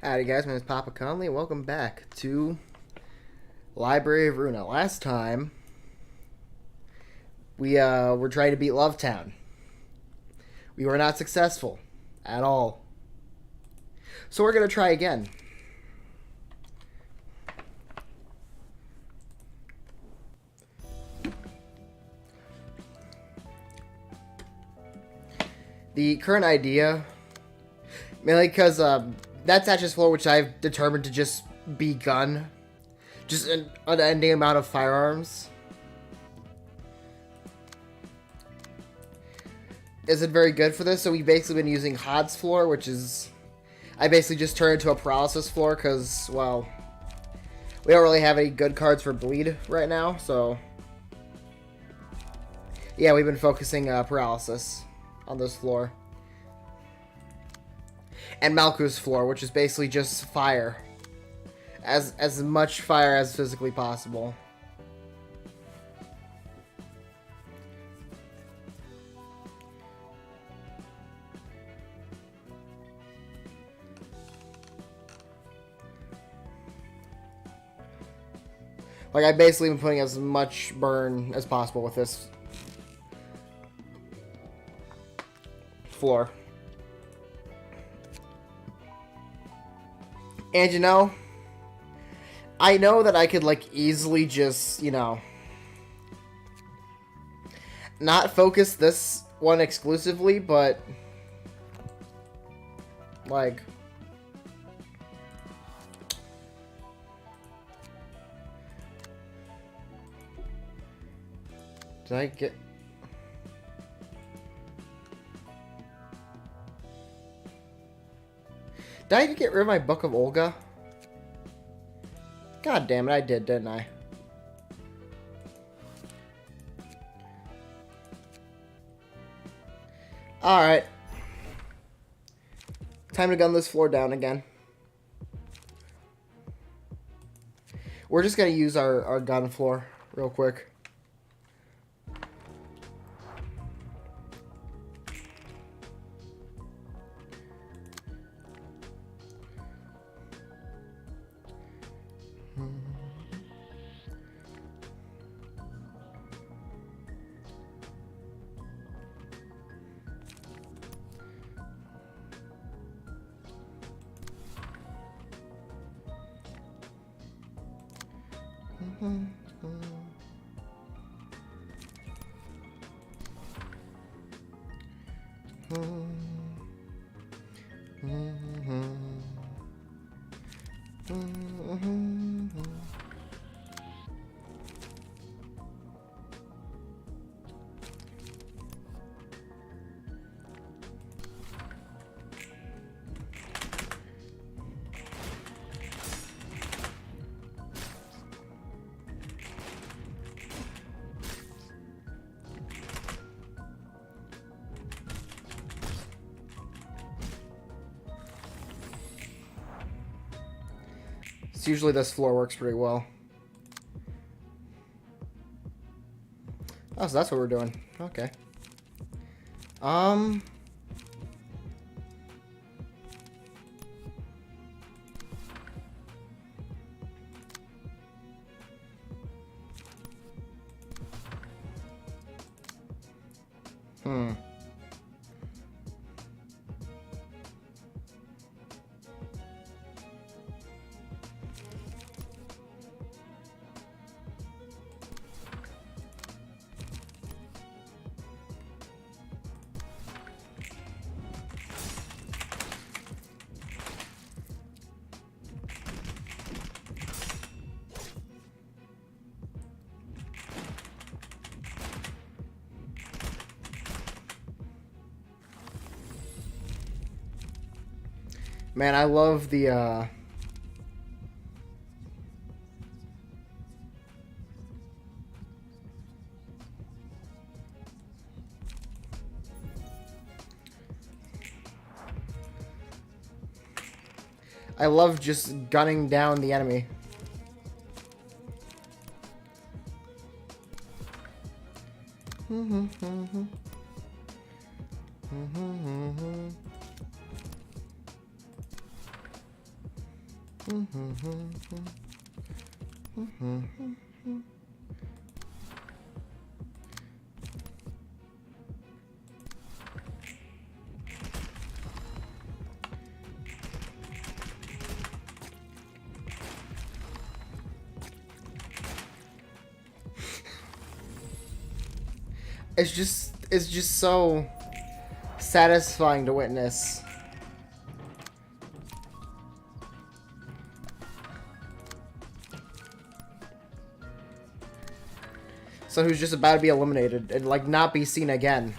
Howdy guys, my name is Papa Conley and welcome back to Library of Ruina. Last time we were trying to beat Lovetown. We were not successful at all. So we're gonna try again. The current idea, mainly because that's Satch's floor, which I've determined to just be gun. Just an unending amount of firearms. Isn't very good for this, so we've basically been using Hod's floor, which is... I basically just turned into a paralysis floor, because, well... we don't really have any good cards for bleed right now, so... yeah, we've been focusing paralysis on this floor. And Malku's floor, which is basically just fire. As much fire as physically possible. Like, I've basically been putting as much burn as possible with this floor. And you know, I know that I could like easily just, you know, not focus this one exclusively, but like did I get... did I get rid of my Book of Olga? God damn it, I did, didn't I? Alright. Time to gun this floor down again. We're just gonna use our gun floor real quick. So usually this floor works pretty well. Oh, so that's what we're doing. Okay. Man, I love the, I love just gunning down the enemy. It's just so satisfying to witness. Someone who's just about to be eliminated and like not be seen again.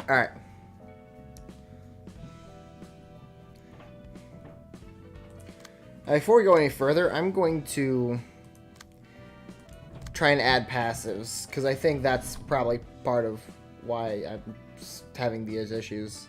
All right. Before we go any further, I'm going to try and add passives, because I think that's probably part of why I'm having these issues.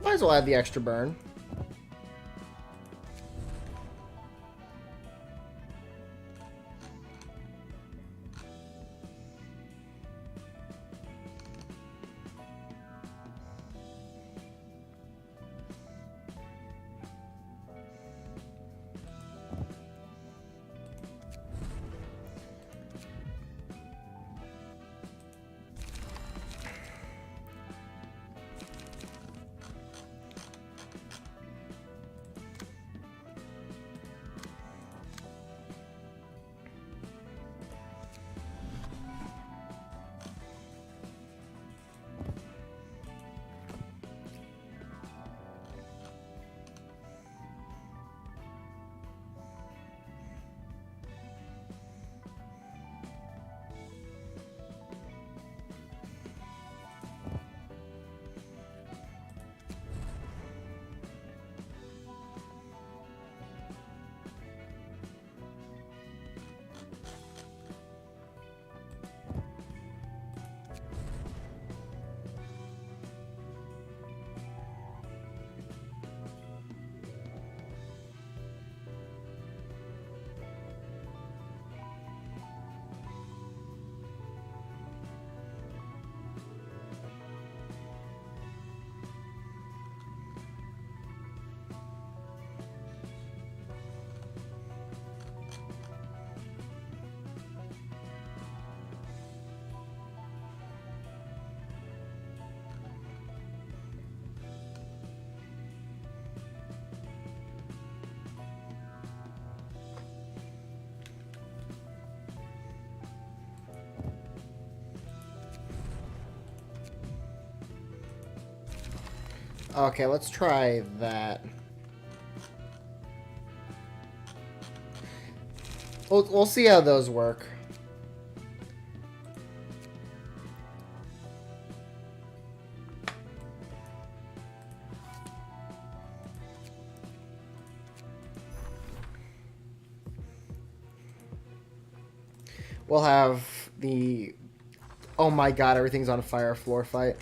Might as well add the extra burn. Okay, let's try that. We'll see how those work. We'll have the... Oh my god, everything's on fire floor fight.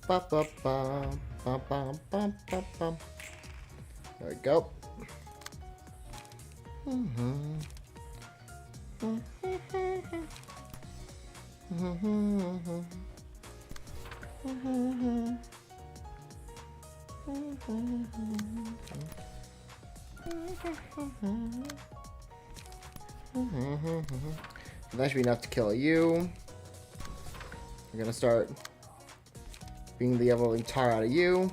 Ba, ba, ba, ba, ba, ba, ba, ba. There we go. That should be enough to kill you. We're gonna start being the evolving tar out of you.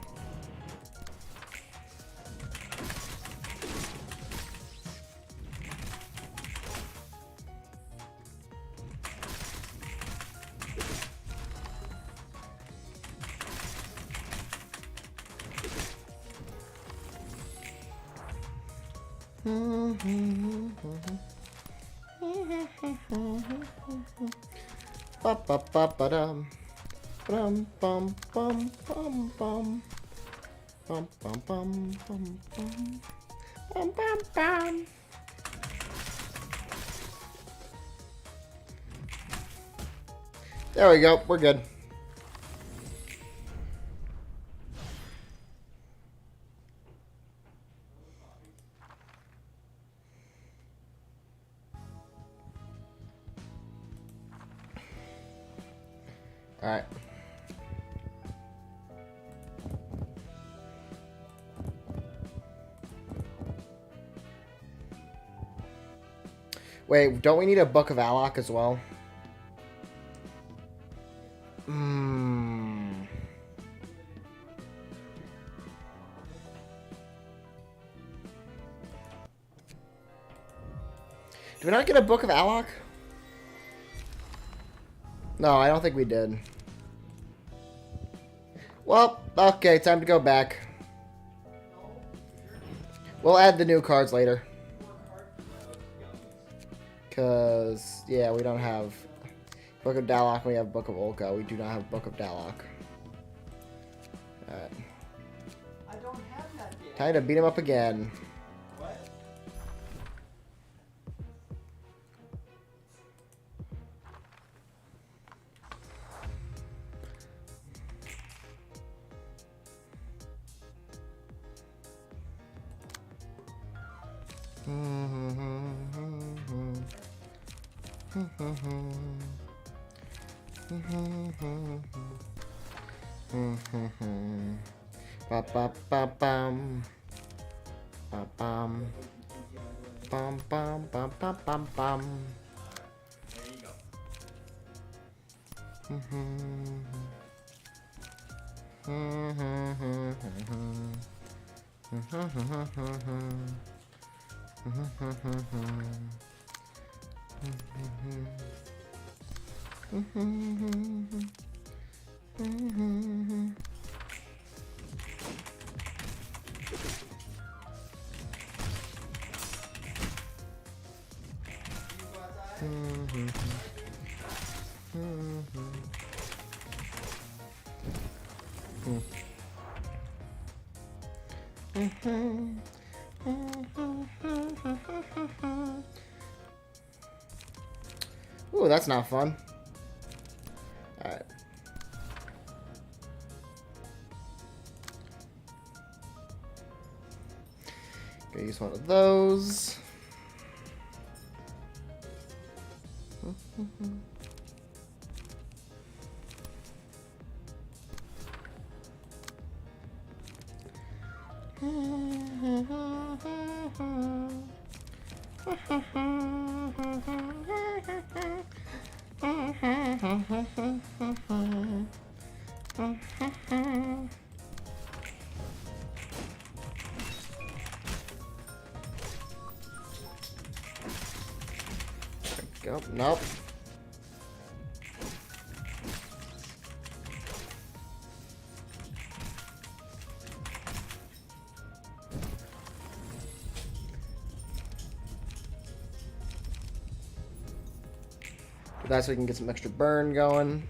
Ba ba ba ba dum. Bum bum bum bum bum. Bum bum bum bum bum. Bum bum bum. There we go. We're good. All right. Wait, don't we need a Book of Alok as well? Hmm. Did we not get a Book of Alok? No, I don't think we did. Well, okay, time to go back. We'll add the new cards later. Because, yeah, we don't have Book of Dalok, we have Book of Olka. We do not have Book of Dalok. Alright. I don't have that yet. Time to beat him up again. What? Ba ba ba bum. Ba bum. Bum bum bum bum bum bum. There you go. Ooh, that's not fun. Alright. Gonna use one of those. Go. Nope. That's so we can get some extra burn going.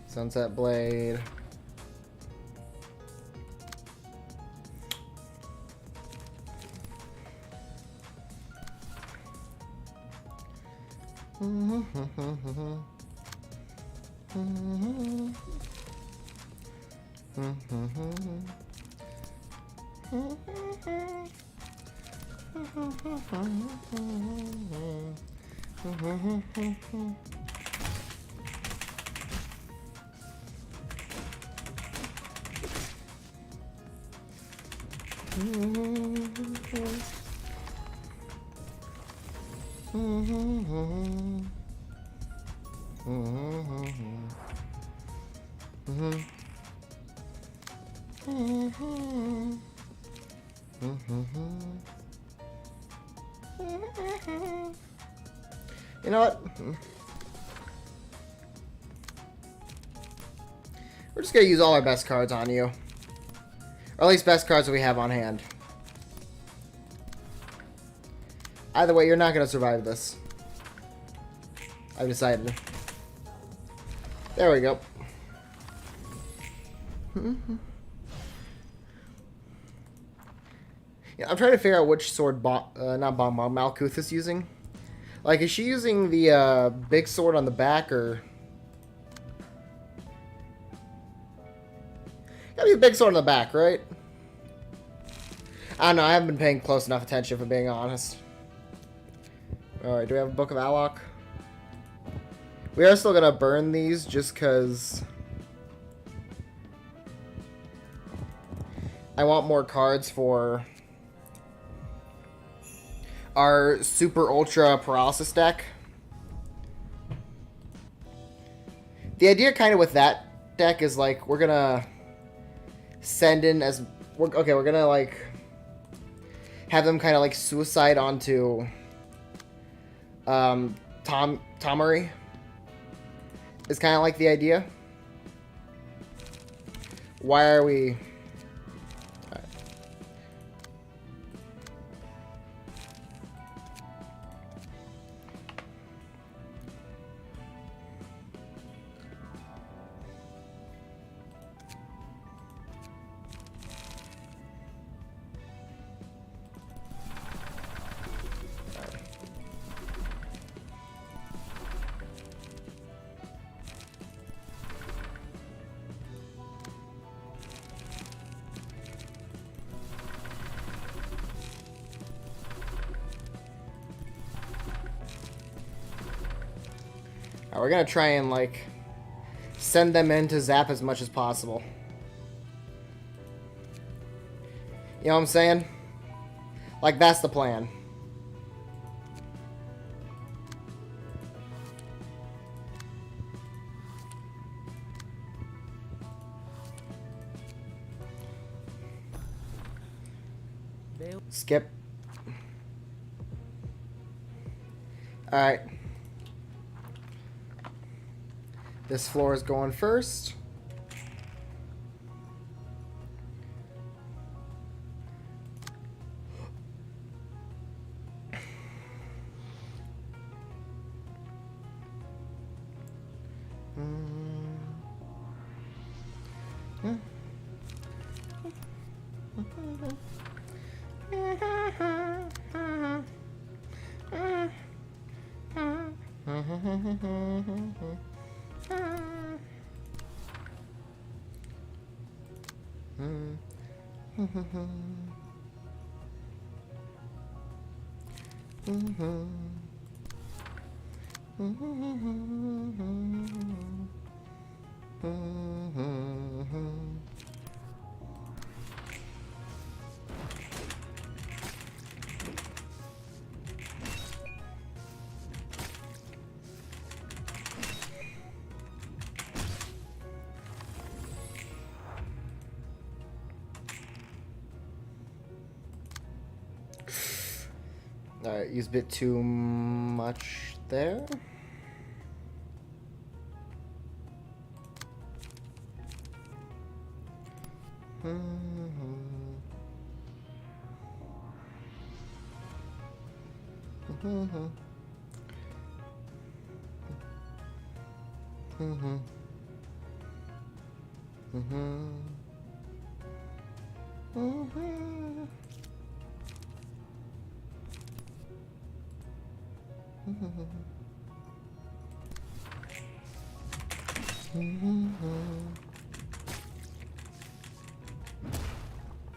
Sunset Blade. You know what? We're just gonna use all our best cards on you. Or at least best cards that we have on hand. Either way, you're not gonna survive this. I've decided. There we go. Yeah, I'm trying to figure out which sword Malkuth is using. Like, is she using the big sword on the back, or... Gotta be the big sword on the back, right? I don't know, I haven't been paying close enough attention, if I'm being honest. Alright, do we have a Book of Alok? We are still gonna burn these, just because... I want more cards for... our super ultra paralysis deck. The idea kind of with that deck is like we're gonna send in as we're gonna like have them kind of like suicide onto Tomari is kind of like the idea. Why are we... We're gonna try and, like, send them in to zap as much as possible. You know what I'm saying? Like, that's the plan. Skip. Alright. This floor is going first. Alright, use a bit too much there.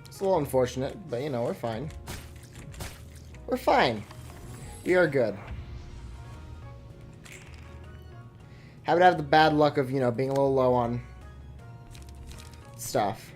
It's a little unfortunate, but you know, we're fine. We're fine. We are good. Haven't had the bad luck of, you know, being a little low on stuff.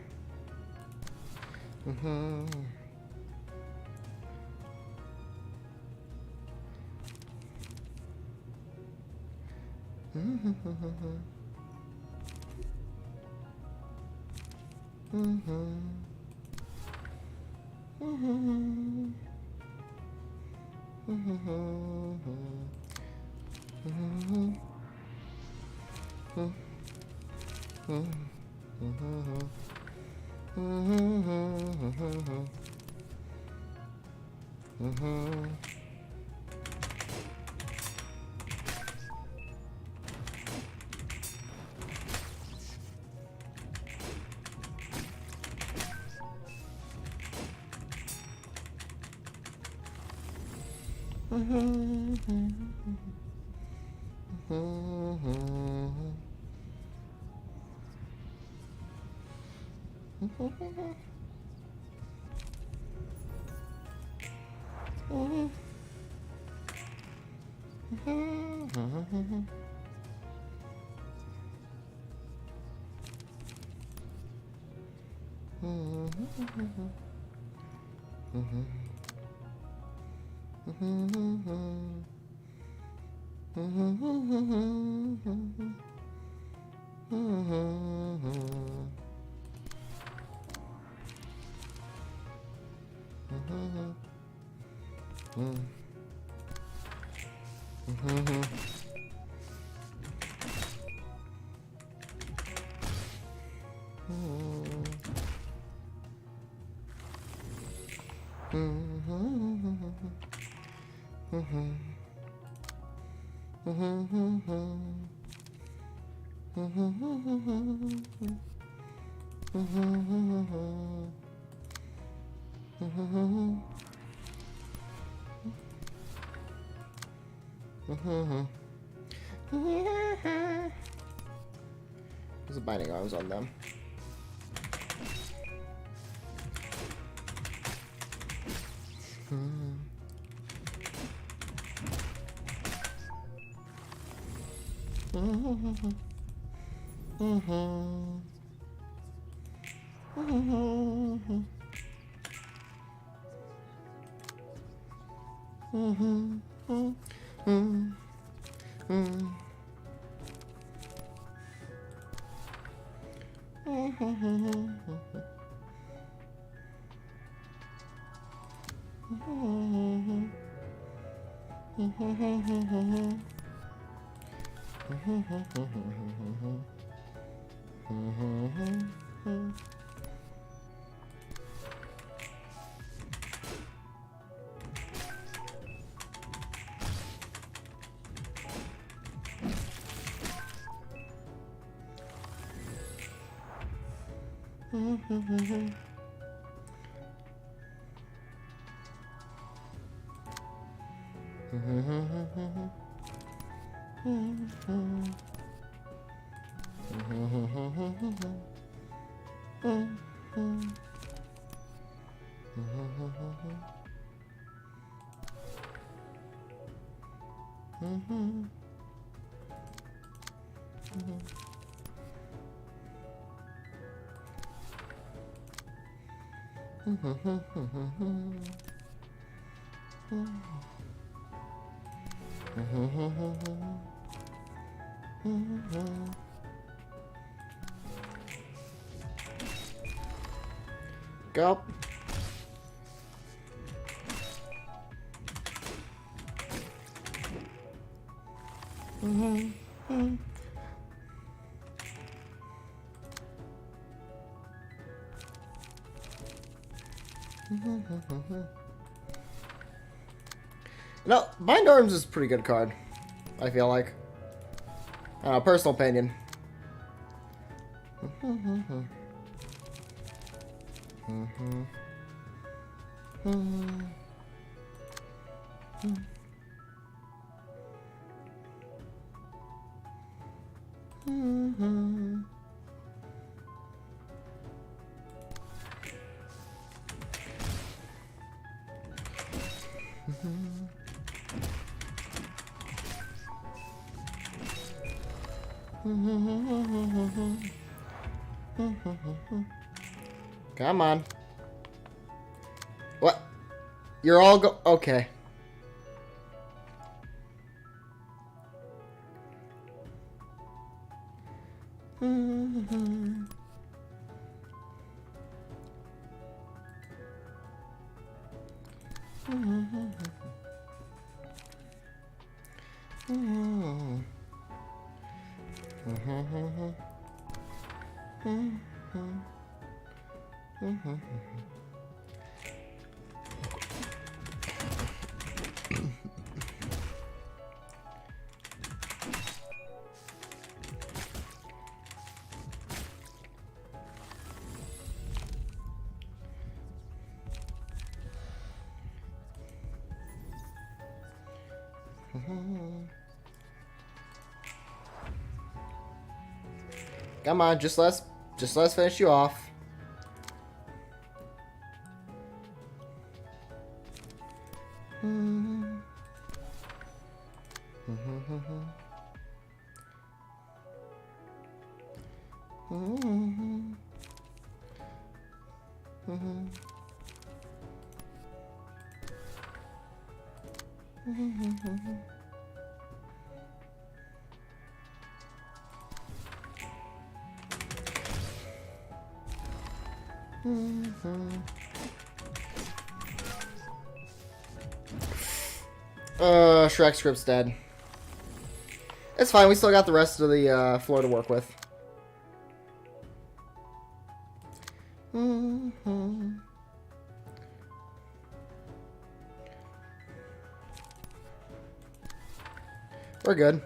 There's a binding arms on them. Go. No, Bind Arms is a pretty good card, I feel like. Personal opinion. Come on. What? You're all okay. Come on, just let's finish you off. Shrek script's dead. It's fine, we still got the rest of the floor to work with. We're good.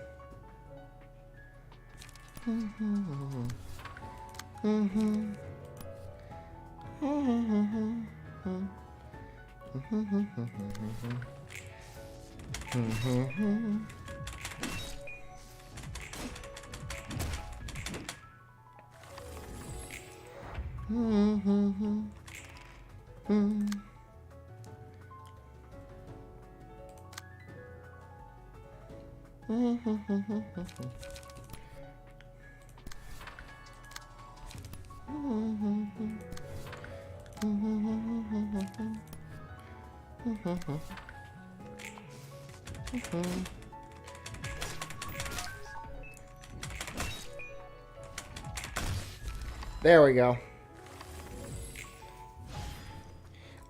There we go.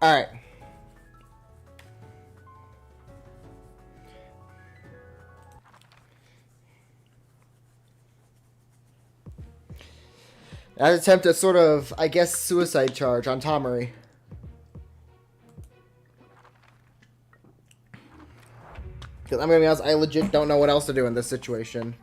All right. I attempt a sort of, I guess, suicide charge on Tomari. Because I'm gonna be honest, I legit don't know what else to do in this situation.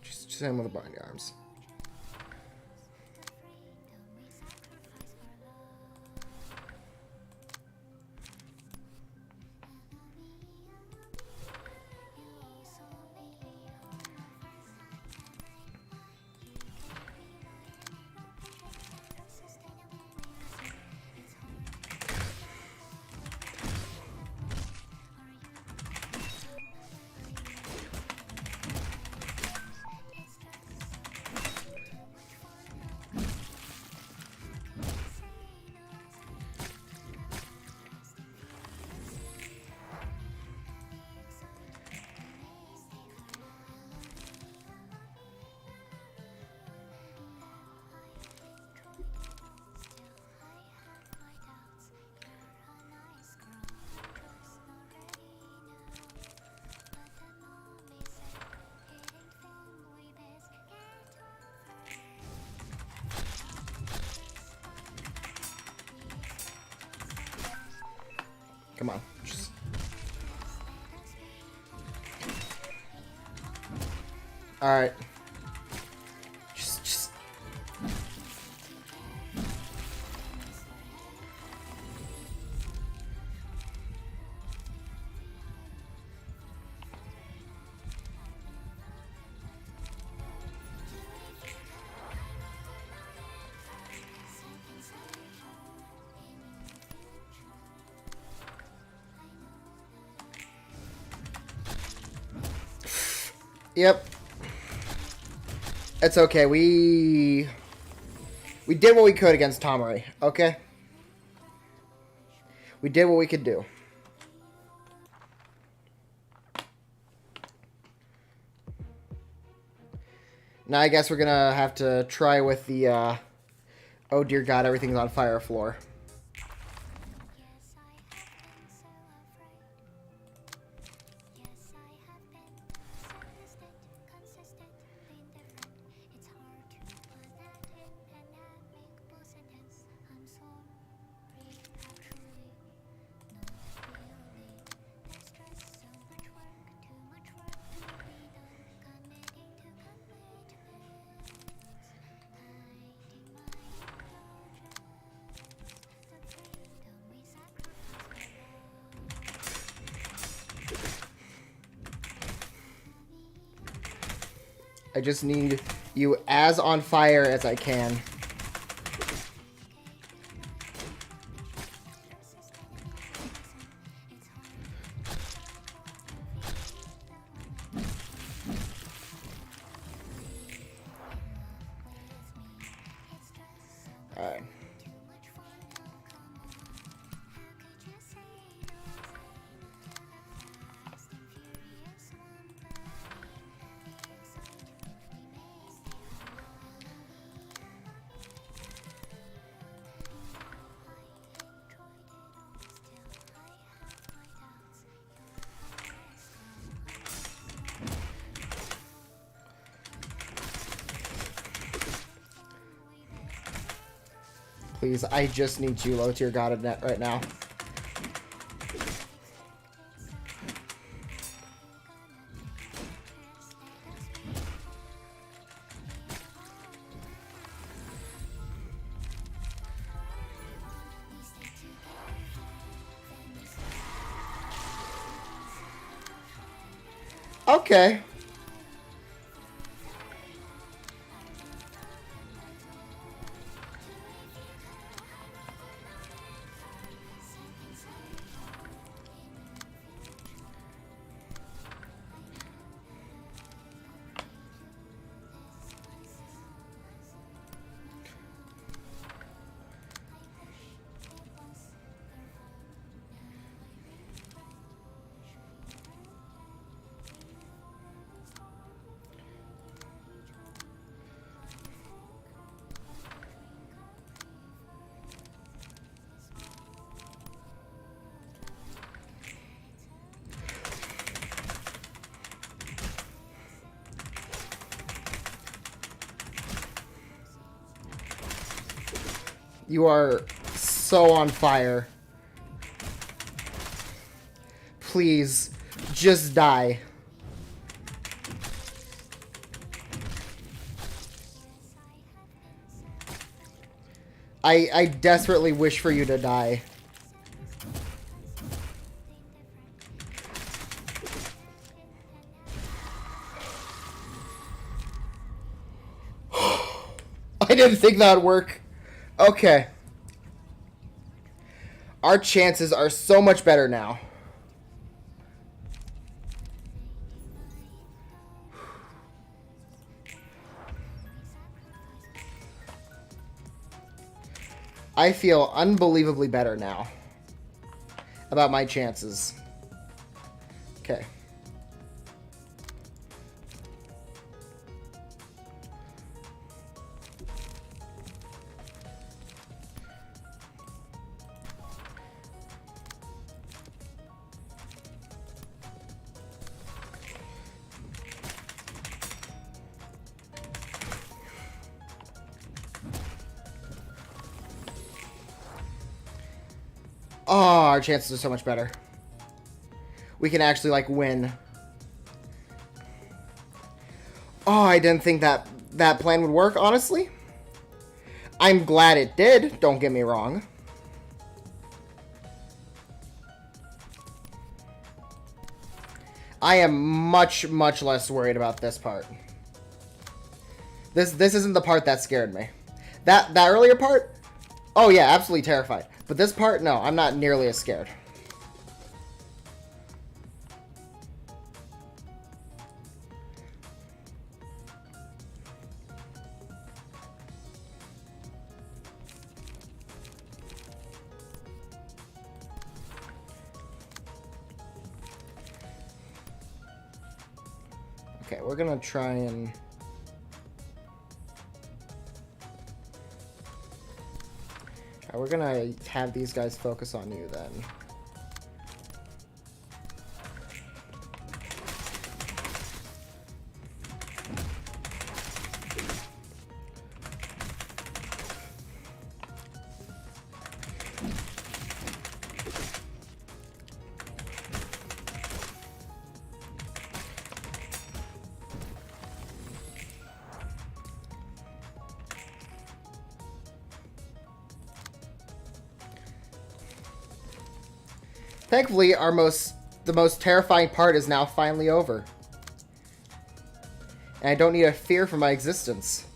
Just hit him with the binding arms. Come on. Just... Alright. Just... Yep. It's okay. We did what we could against Tomari, okay? We did what we could do. Now I guess we're gonna have to try with the, oh dear god, everything's on fire floor. I just need you as on fire as I can. Alright. Please, I just need you low tier god of net right now. Okay. You are so on fire. Please, just die. I desperately wish for you to die. I didn't think that would work. Okay. Our chances are so much better now. I feel unbelievably better now about my chances. Okay. Oh, our chances are so much better. We can actually, like, win. Oh, I didn't think that plan would work, honestly. I'm glad it did, don't get me wrong. I am much, much less worried about this part. This isn't the part that scared me. That earlier part? Oh yeah, absolutely terrified. But this part, no, I'm not nearly as scared. Okay, we're gonna try and... Alright, we're gonna have these guys focus on you then. Thankfully, the most terrifying part is now finally over. And I don't need to fear for my existence.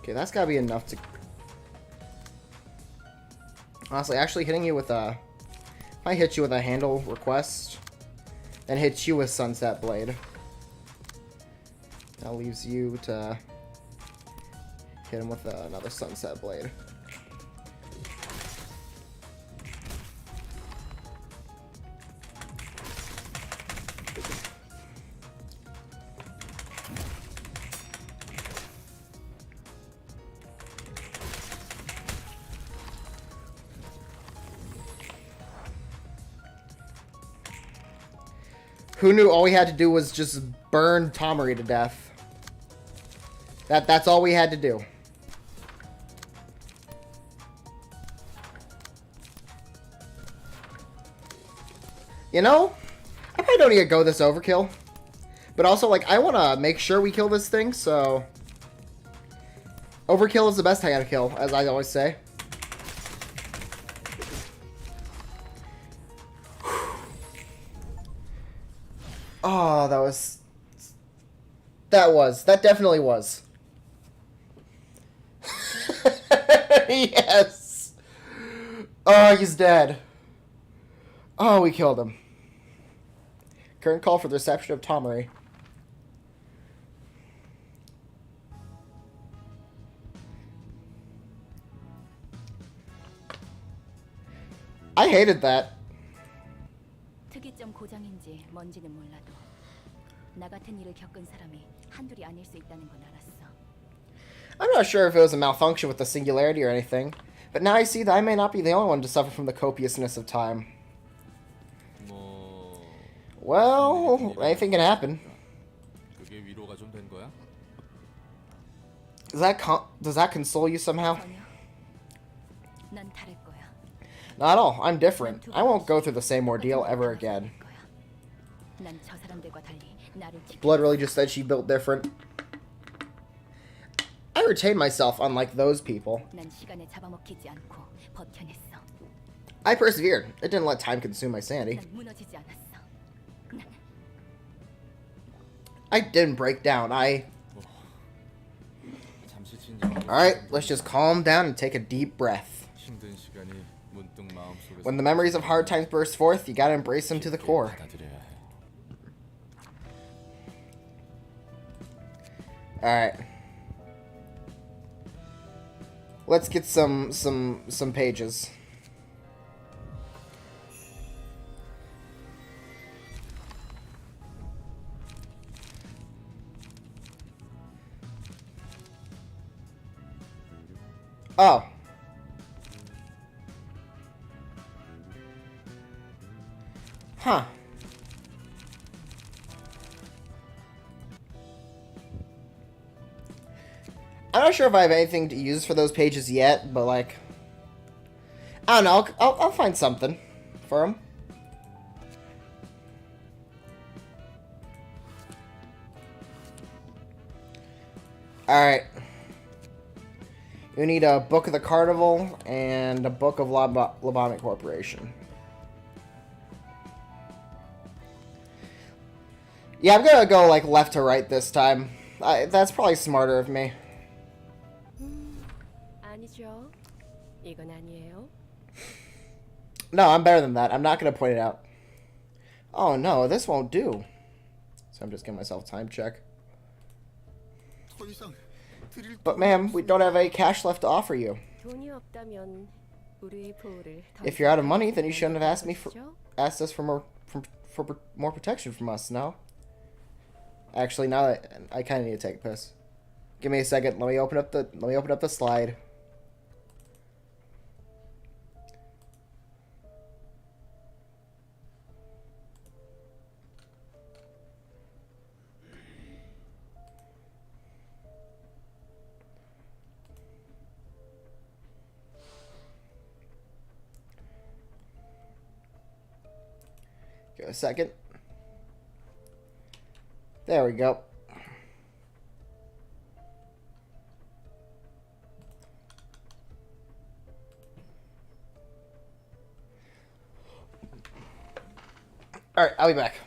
Okay, that's gotta be enough to... Honestly, actually hitting you with a... If I hit you with a handle request, then hit you with Sunset Blade. That leaves you to hit him with another Sunset Blade. Who knew all we had to do was just burn Tomari to death? That's all we had to do. You know, I probably don't need to go this overkill. But also, like, I want to make sure we kill this thing, so... Overkill is the best kind of kill, as I always say. Oh, that definitely was. Yes. Oh, he's dead. Oh, we killed him. Current call for the reception of Tomari. I hated that. 특이점 고장인지 뭔지는 몰라도 나 같은 일을 겪은 사람이 한둘이 아닐 수 있다는 건 알았어. I'm not sure if it was a malfunction with the singularity or anything, but now I see that I may not be the only one to suffer from the copiousness of time. Well, anything can happen. 그게 위로가 좀 된 거야? Does that console you somehow? 전혀. 난 다를 거야. Not at all. I'm different. I won't go through the same ordeal ever again. 난 저 사람들과 달리 나를 지켜. Blood really just said she built different. I retained myself, unlike those people. 난 시간에 잡아먹히지 않고 버텨냈어. I persevered. It didn't let time consume my sanity. 난 무너지지 않았어. 난 I didn't break down. 잠시 진정. Alright, let's just calm down and take a deep breath. 힘든 시간이 문득 마음속에서 When the memories of hard times burst forth, you gotta embrace them to the core. 받아들여야 해. Alright. Let's get some pages. Oh. Huh. I'm not sure if I have anything to use for those pages yet, but like, I don't know. I'll find something for them. All right. You need a book of the Carnival and a book of Lobotomy Corporation. Yeah, I'm gonna go like left to right this time. That's probably smarter of me. 아니죠. 이건 아니에요. No, I'm better than that. I'm not gonna point it out. Oh no, this won't do. So I'm just giving myself a time check. But ma'am, we don't have any cash left to offer you. 돈이 없다면 우리의 보호를 더 If you're out of money, then you shouldn't have asked 것이죠? us for more protection from us. No. Actually, now that I kind of need to take a piss. Give me a second. Let me open up the slide. Give it a second. There we go. Alright, I'll be back.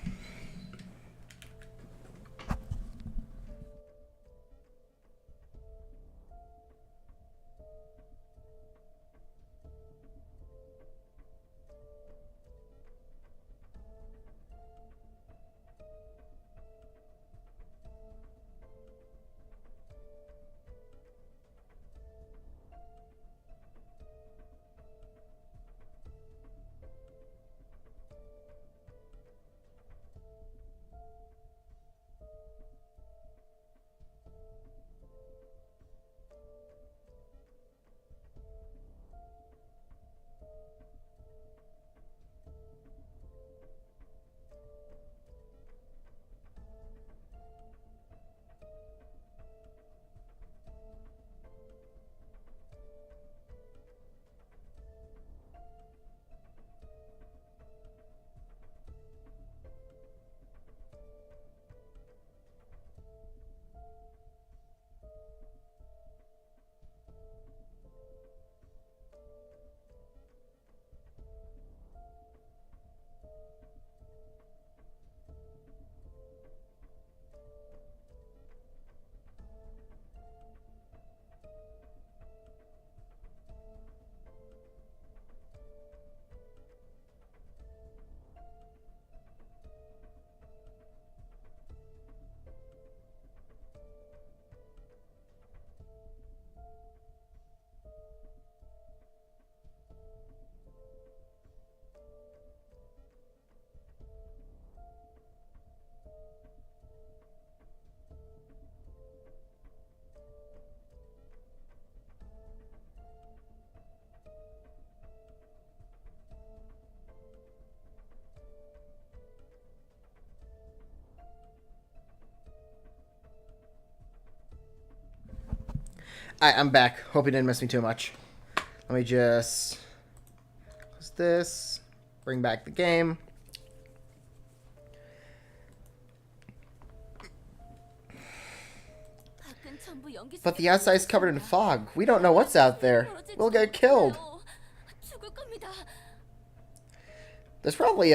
Alright, I'm back. Hope you didn't miss me too much. Let me just close this. Bring back the game. But the outside's covered in fog. We don't know what's out there. We'll get killed. There's probably,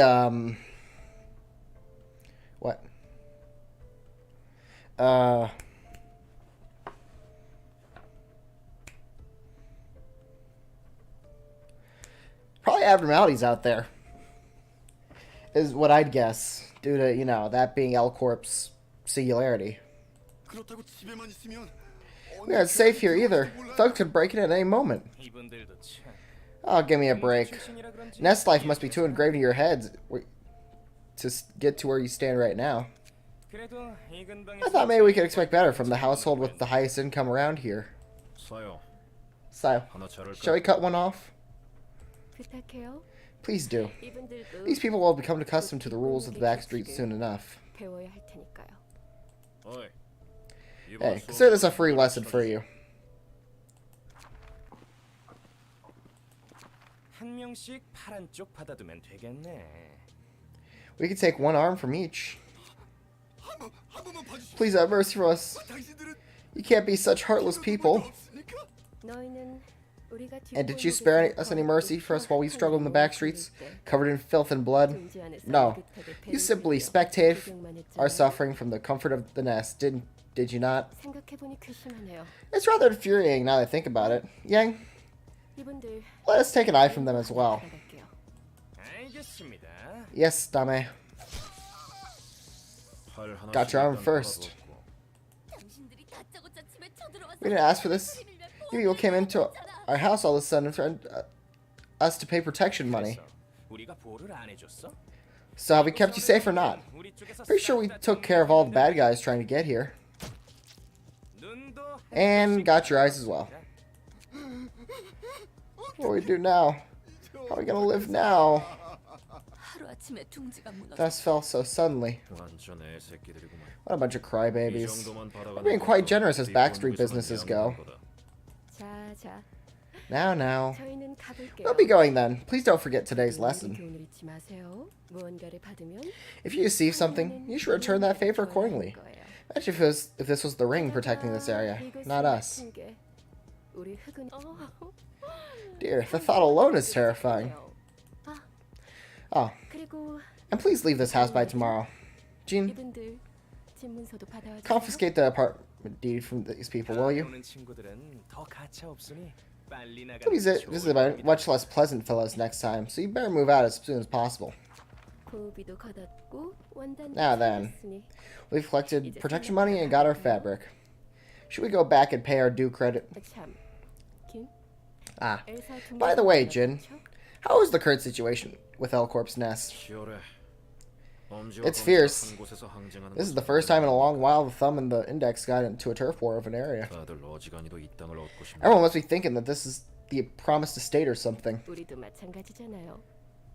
what? Probably abnormalities out there. Is what I'd guess. Due to, you know, that being L Corp's singularity. We aren't safe here either. Thugs could break in at any moment. Oh, give me a break. Nest life must be too engraved in your heads to get to where you stand right now. I thought maybe we could expect better from the household with the highest income around here. So, 하나 자를까? shall we cut one off? 부탁해요. Please do. 이분들도 These people will become accustomed to the rules of the back streets soon enough. 배워야 할 테니까요. 어이. Hey, consider this a free lesson for you. 한 명씩 파란 쪽 받아두면 되겠네. We can take one arm from each. Please have mercy for us. You can't be such heartless people. 너희는 우리가 And did you spare us any mercy for us while we struggled in the back streets, covered in filth and blood? No. You simply spectated our suffering from the comfort of the nest, did you not? 생각해보니 괘씸하네요. It's rather infuriating now that I think about it. Yang, 이분들 let us take an eye from them as well. 받아갈게요. 알겠습니다. Yes, Dame. 활 하나씩 Got your arm 일단 first. 받아뒀고. 당신들이 다짜고짜 집에 쳐들어와서 We didn't ask for this. You people came into our house all of a sudden and threatened us to pay protection money. 그래서 우리가 보호를 안 해줬어? So have we kept you safe or not? 우리 쪽에서 Pretty sure we took care of all the bad guys trying to get here. 눈도 And got your eyes as well. What do we do now? How are we gonna live now? 하루아침에 둥지가 무너져 That fell so suddenly. 완전 애새끼들이구만. What a bunch of 이 crybabies. 정도만 받아가는 We're being quite 것도 generous as 네 backstreet 돈 businesses 위해서만 go. 대하는 거다. 자, Now. 저희는 가볼게요. We'll be going then. Please don't forget today's lesson. 교훈을 잊지 마세요. 무언가를 받으면 If you receive something, you should return that favor accordingly. Imagine if this was the ring protecting this area, not us. 우리 흙은 Dear, the thought alone is terrifying. Oh, 그리고 and please leave this house by tomorrow. Jean, 이분들 집문서도 받아와 주세요. confiscate the apartment deed from these people, will you? 오는 친구들은 더 가차 없으니 빨리 나가는 Please 게 visit 좋을 much less pleasant fellows next time, so you better move out as soon as possible. 고비도 걷었고 원단도 Now then. 찾았으니 We've collected protection money and got our fabric. Should we go back and pay our due credit? 참. 김? Ah, 엘사 by the way, 동료가 Jin, 그렇죠? how is the current situation with Elcorp's nest? 치열해. It's fierce. 한 곳에서 항쟁하는 This is the 것은 first time in a long while the thumb and the index got into a turf war of an area. 다들 어지간히도 이 땅을 얻고 싶네. Everyone must be thinking that this is the promised estate or something. 우리도 마찬가지잖아요.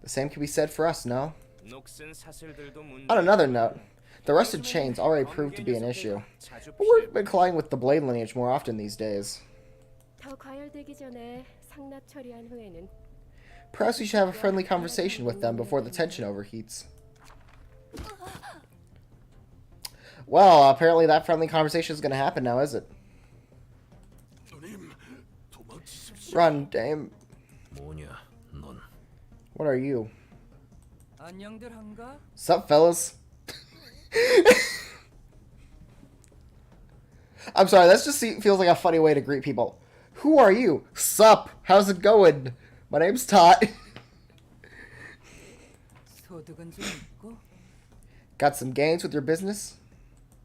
The same can be said for us, no? 녹슨 사슬들도 문제. On another note, the rusted chains already proved to be an issue. 자주 But we've been colliding with the blade lineage more often these days. 더 과열되기 전에 상납 처리한 후에는 Perhaps we should have a friendly conversation with them before the tension overheats. Well, apparently that friendly conversation is going to happen now, is it? Run, Dame. 뭐냐, 넌. What are you? 안녕들 한가? Sup, fellas? I'm sorry, that just feels like a funny way to greet people. Who are you? Sup? How's it going? My name's Tot. 소득은 좀 있고 Got some gains with your business?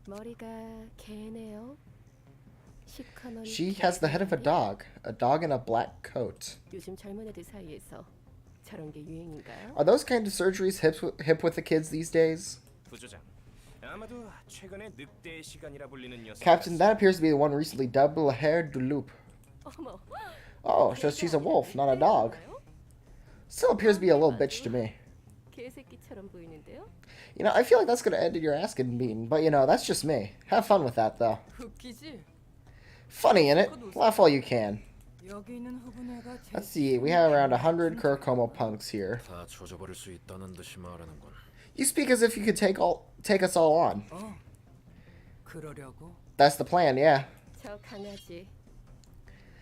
머리가 개네요. 시커먼 She has the head of a dog in a black coat. 요즘 젊은 애들 사이에서 저런 게 유행인가요? Are those kind of surgeries hip with the kids these days? 부조장. 아마도 최근에 늑대의 시간이라 불리는 녀석. Captain, that appears to be the one recently double-haired du loup. 어머. Oh, so she's a wolf, not a dog. Still appears to be a little bitch to me. 개새끼처럼 보이는데요? You know, I feel like that's gonna end in your ass getting beaten, but you know, that's just me. Have fun with that, though. 웃기지? Funny, innit? Laugh all you can. 여기 있는 흑은 애가 Let's see, we have around 100 Kurkomo punks here. 다 조져버릴 수 있다는 듯이 말하는군. You speak as if you could take us all on. 그러려고 That's the plan, yeah. 저 강아지.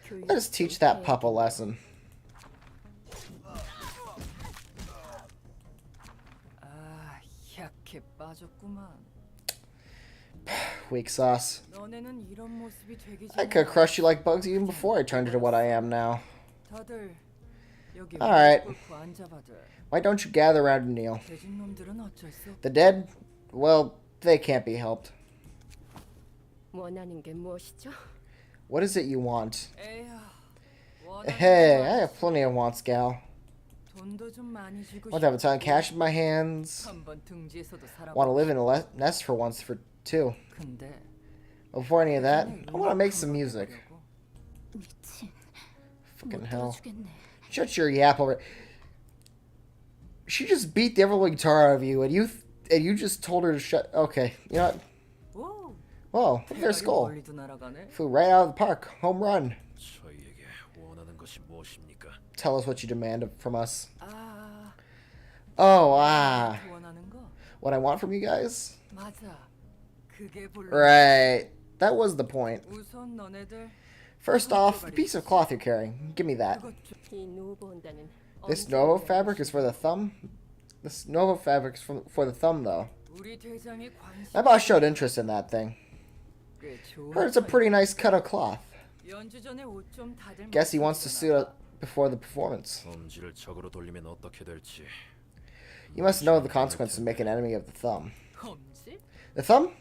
교육 Let us teach that pup a lesson. 아 약해 빠졌구만. Weak sauce. 너네는 이런 모습이 되기 I 전에 could crush you like bugs even before I turned into what I am now. 다들 여기 Alright. 무릎 꿇고 앉아봐들. Why don't you gather around and kneel? 대진 놈들은 어쩔 수 없. The dead? Well, they can't be helped. 원하는 게 무엇이죠? What is it you want? 에야. Hey, I have plenty of wants, gal. 돈도 좀 많이 주고 Want to have a ton of cash in my hands. 한번 등지에서도 살아. Want to live in a nest for once for two. 근데 Before any of that, I want to make some music. 미친 Fucking hell. 들어주겠네. Shut your yap over. She just beat the ever-living tar out of you, and you just told her to shut. Okay, you know what? 오, Whoa, look at their 대가리 skull. 멀리도 날아가네. Flew right out of the park. Home run. 저희에게 원하는 것이 무엇입니까? Tell us what you demand from us. 아, Oh, ah. 원하는 거 What I want from you guys? 맞아. 그게 본래. Right. That was the point. 우선 너네들 First off, the piece of cloth you're carrying. Give me that. 그것 좀 이 노브 온다는 This Nova fabric is for the thumb. This Nova fabric is for the thumb, though. 우리 대장이 관심. My boss showed interest in that thing. 꽤 좋은 Heard it's a pretty nice cut of cloth. 연주 전에 옷 좀 다들 Guess he wants to suit up before the performance. 엄지를 적으로 돌리면 어떻게 될지. You must know the consequences of making an enemy of the thumb. 검지? The thumb?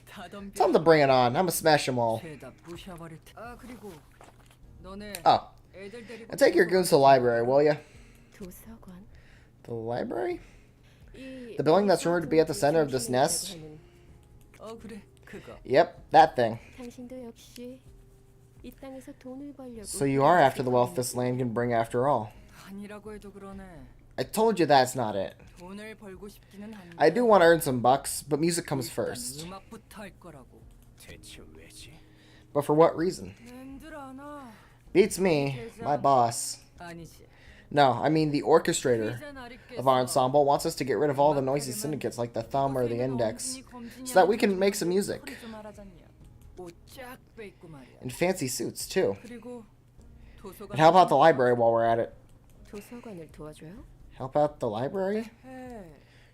다 덤벼. Tell him to bring it on. I'm gonna smash them all. 죄다 부셔버릴 테. 아 그리고 너네 Oh, 애들 데리고 and take your goons to the library, will ya? 도서관. The library? 이 The building that's rumored to be at the center of this nest? 하는 어 그래 그거. Yep, that thing. 당신도 역시 이 땅에서 돈을 벌려고. So you are after the wealth this land can bring after all. 아니라고 해도 그러네. I told you that's not it. 돈을 벌고 싶기는 한데. I do want to earn some bucks, but music comes 일단 first. 음악부터 할 거라고. 대체 왜지? But for what reason? 낸들 아나. Beats me, my boss. 아니지. No, I mean the orchestrator 이젠 알겠어. of our ensemble wants us to get rid of all the noisy syndicates like the thumb or the index, so that we can make some music. 옷쫙 빼입고 말이야. In fancy suits, too. 그리고 도서관. And how about the library while we're at it? 도서관을 도와줘요? Help out the library? 해.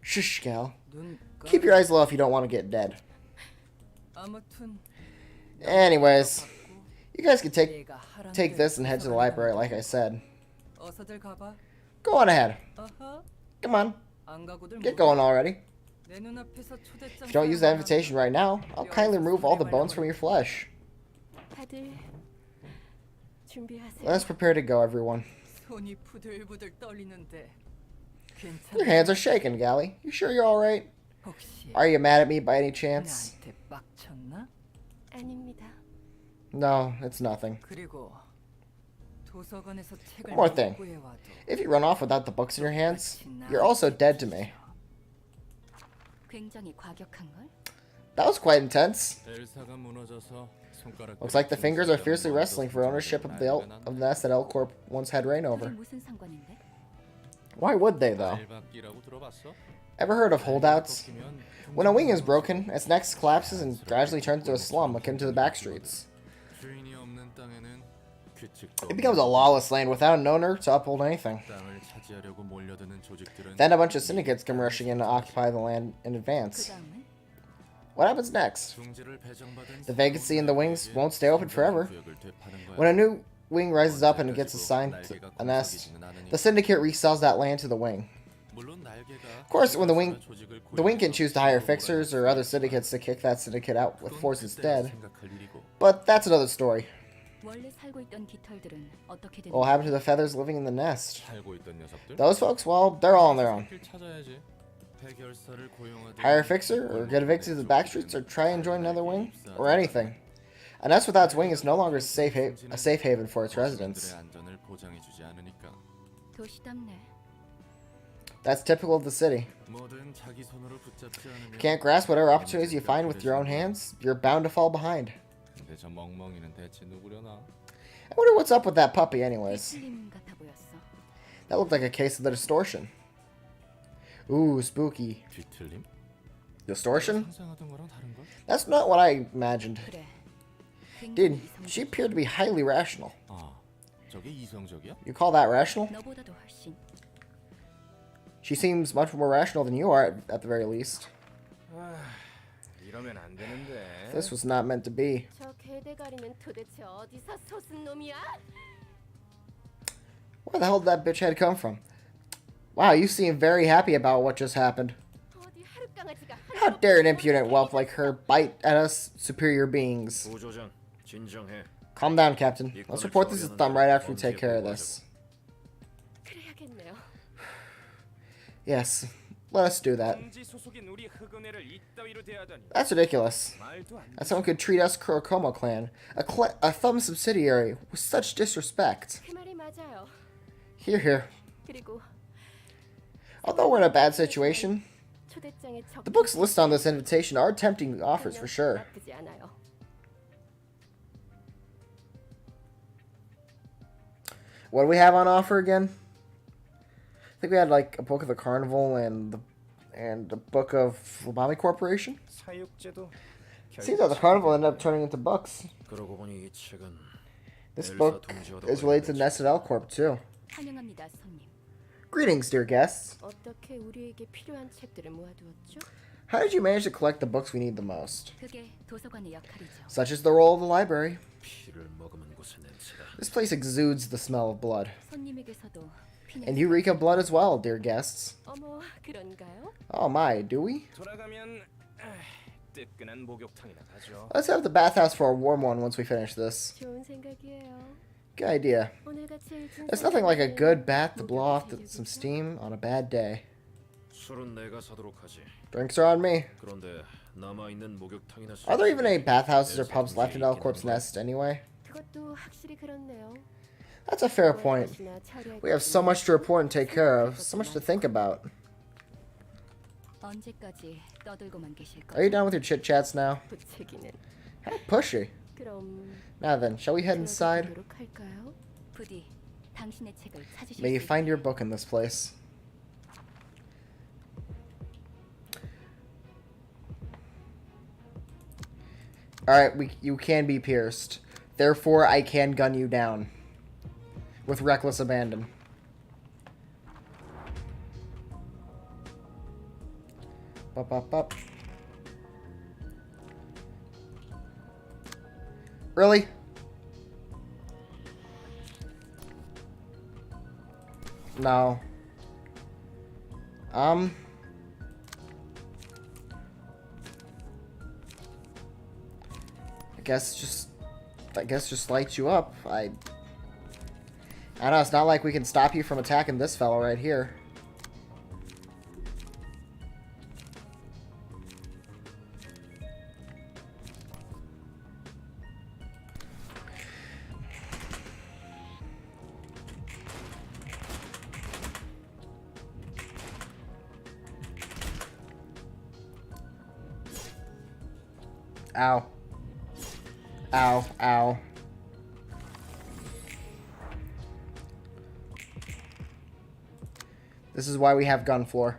Shush, gal. 눈 Keep your eyes low if you don't want to get dead. 아무튼 Anyways, you guys can take 내가 하라는 this and head to the library like I said. 어서들 가봐. Go on ahead. 어허. Come on, 안 가고들 get 뭐해? going already. 내 눈앞에서 초대장. If you don't use that invitation right now, I'll kindly remove all the bones from your flesh. 다들 준비하세요. Let's prepare to go, everyone. 손이 부들부들 떨리는데. Your hands are shaking, Gally. You sure you're alright? 혹시 Are you mad at me by any chance? 나한테 빡쳤나? 아닙니다. No, it's nothing. 그리고 도서관에서 책을 One more thing. 못 구해와도 If you run off without the books in your hands, you're also dead to me. 굉장히 과격한 걸? That was quite intense. 엘사가 무너져서 손가락. Looks like the fingers are fiercely wrestling for ownership of the nest that L Corp once had reign 그게 over. 무슨 상관인데? Why would they, though? 알박기라고 들어봤어? Ever heard of holdouts? When a wing is broken, its next collapses and gradually turns into a slum akin to the back streets. 주인이 없는 땅에는 규칙도 It becomes a lawless land without an owner to uphold anything. 땅을 차지하려고 몰려드는 조직들은 Then a bunch of syndicates come rushing in to occupy the land in 그 advance. 다음은? What happens next? 중지를 배정받은 The vacancy in the wings won't stay open forever. 구역을 되파는 거야. When a new wing rises up and gets assigned to a nest, the syndicate resells that land to the wing. 물론 날개가 Of course, when the wing 조직을 can choose to hire fixers or other syndicates to kick that syndicate out with force instead. 생각할 일이고. But that's another story. 원래 살고 있던 깃털들은 어떻게 되는 What will happen to the feathers living in the nest? 살고 있던 녀석들. Those folks, well, they're all on their own. 길 찾아야지. 해결사를 고용하든 Hire a fixer, or get evicted to the back streets, or try and join another wing, or anything. A nest without its wing is no longer a safe haven for its residents. 거주민들의 안전을 보장해주지 않으니까. 도시답네. That's typical of the city. 뭐든 자기 손으로 붙잡지 않으면. Can't grasp whatever opportunities you find with your own hands, you're bound to fall behind. 근데 저 멍멍이는 대체 누구려나? I wonder what's up with that puppy anyways. 비틀림 같아 보였어. That looked like a case of the distortion. Ooh, spooky. 뒤틀림? Distortion? 상상하던 거랑 다른 걸? That's not what I imagined. 그래. Dude, 굉장히 she appeared to be highly rational. 아, 저게 이성적이야? You call that rational? 너보다도 훨씬. She seems much more rational than you are, at the very least. 이러면 안 되는데. This was not meant to be. 저 개대가리는 도대체 어디서 솟은 놈이야? Where the hell did that bitch head come from? Wow, you seem very happy about what just happened. 어디 하룻강아지가 How dare an impudent whelp like her bite at us superior beings? 부조장 진정해. Calm down, Captain. Let's report this to Thumb right after we take care of this. 그래야겠네요. Yes, let us do that. 공지 소속인 우리 흑은회를 이따위로 대하다니. That's ridiculous. 말도 안 돼. That someone could treat us Kurokomo clan, a Thumb subsidiary, with such disrespect. 그 말이 맞아요. Here. 그리고 Although we're in a bad situation, 초대장에 적. the books listed on this invitation are tempting offers for sure. 나쁘지 않아요. What do we have on offer again? I think we had like a book of the Carnival and a book of Lubami Corporation. 사육제도 Seems like the Carnival ended up turning into books. 그러고 보니 이 책은 This book is related to Nested L Corp too. 환영합니다, 손님. Greetings, dear guests. 어떻게 우리에게 필요한 책들을 모아두었죠? How did you manage to collect the books we need the most? 그게 도서관의 역할이죠. Such is the role of the library. 피를 머금은 곳의 냄새다. This place exudes the smell of blood. 손님에게서도 피는 And you reek of blood as well, dear guests. 어머, 그런가요? Oh my, do we? 돌아가면 뜨끈한 목욕탕이나 가죠. Let's have the bathhouse for a warm one once we finish this. 좋은 생각이에요. Good idea. 오늘같이 일진 There's nothing like a 상태는 good bath to blow off 목욕을 some 즐기죠? steam on a bad day. 술은 내가 사도록 하지. Drinks are on me. 그런데 남아 있는 목욕탕이나 Are there even any bathhouses or pubs left in Elcorp's Nest anyway? 그것도 확실히 그렇네요. That's a fair point. We have so much to report and take care of, so much to think about. 언제까지 떠들고만 계실 Are you 거예요? done with your chit chats now? 부채기는. How pushy. 그럼 Now then, shall we head inside? 들어가도록 할까요? 부디 당신의 책을 찾으실 May you 수 find 있게. your book in this place. Alright, you can be pierced. Therefore, I can gun you down. With reckless abandon. Up. Really? No. I guess just light you up. I don't know, it's not like we can stop you from attacking this fellow right here. Ow. Ow, ow. This is why we have gun floor.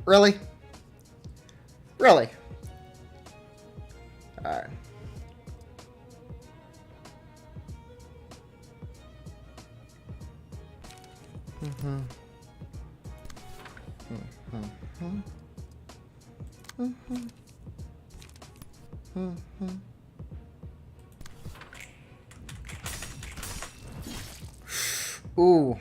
Really? Really? Alright. Ooh.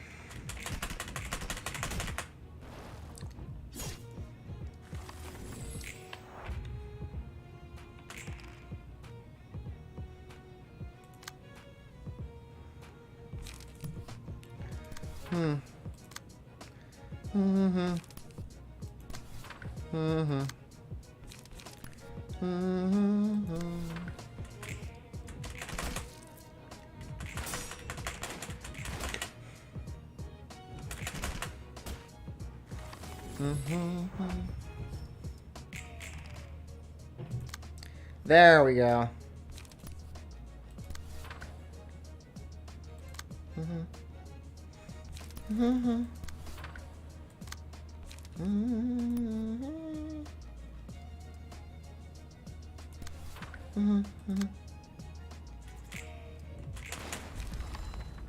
There we go.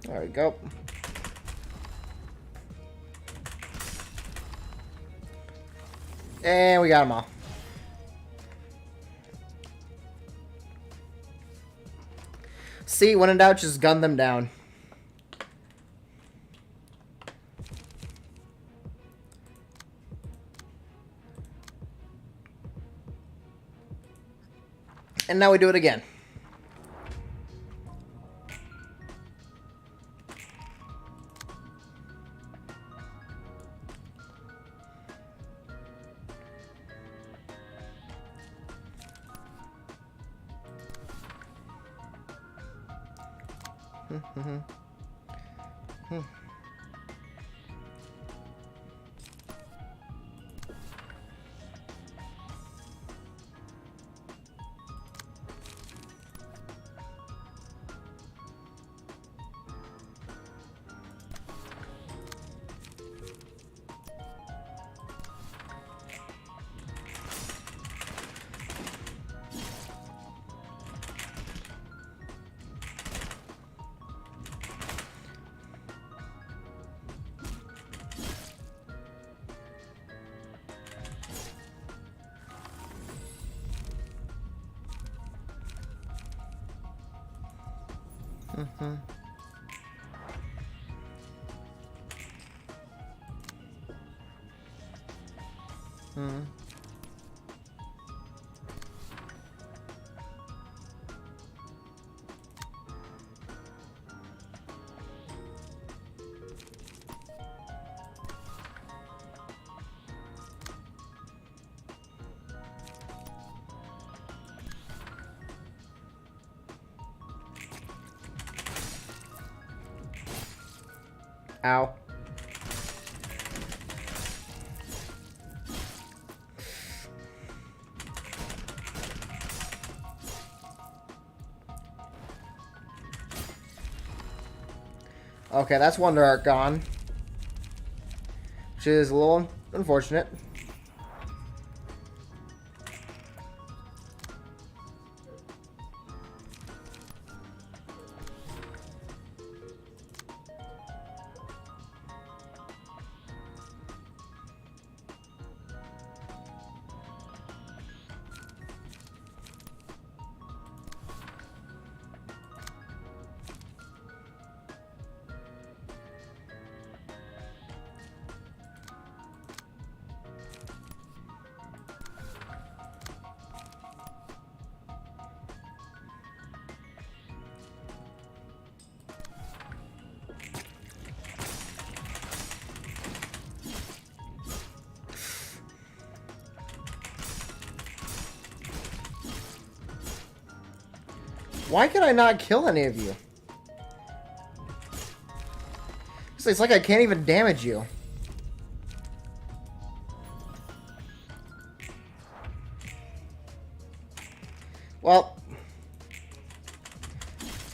There we go. And we got them all. See, when in doubt, just gun them down. And now we do it again. Ow. Okay, that's Wonder Art gone. Which is a little unfortunate. Why can I not kill any of you? It's like I can't even damage you. Well,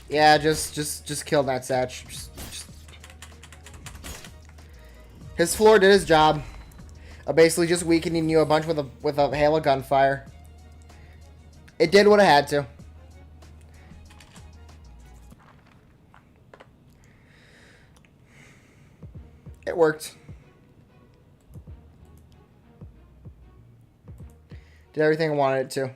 yeah, just kill that Satch. His floor did his job. Basically just weakening you a bunch with a hail of gunfire. It did what it had to. It worked. Did everything I wanted it to.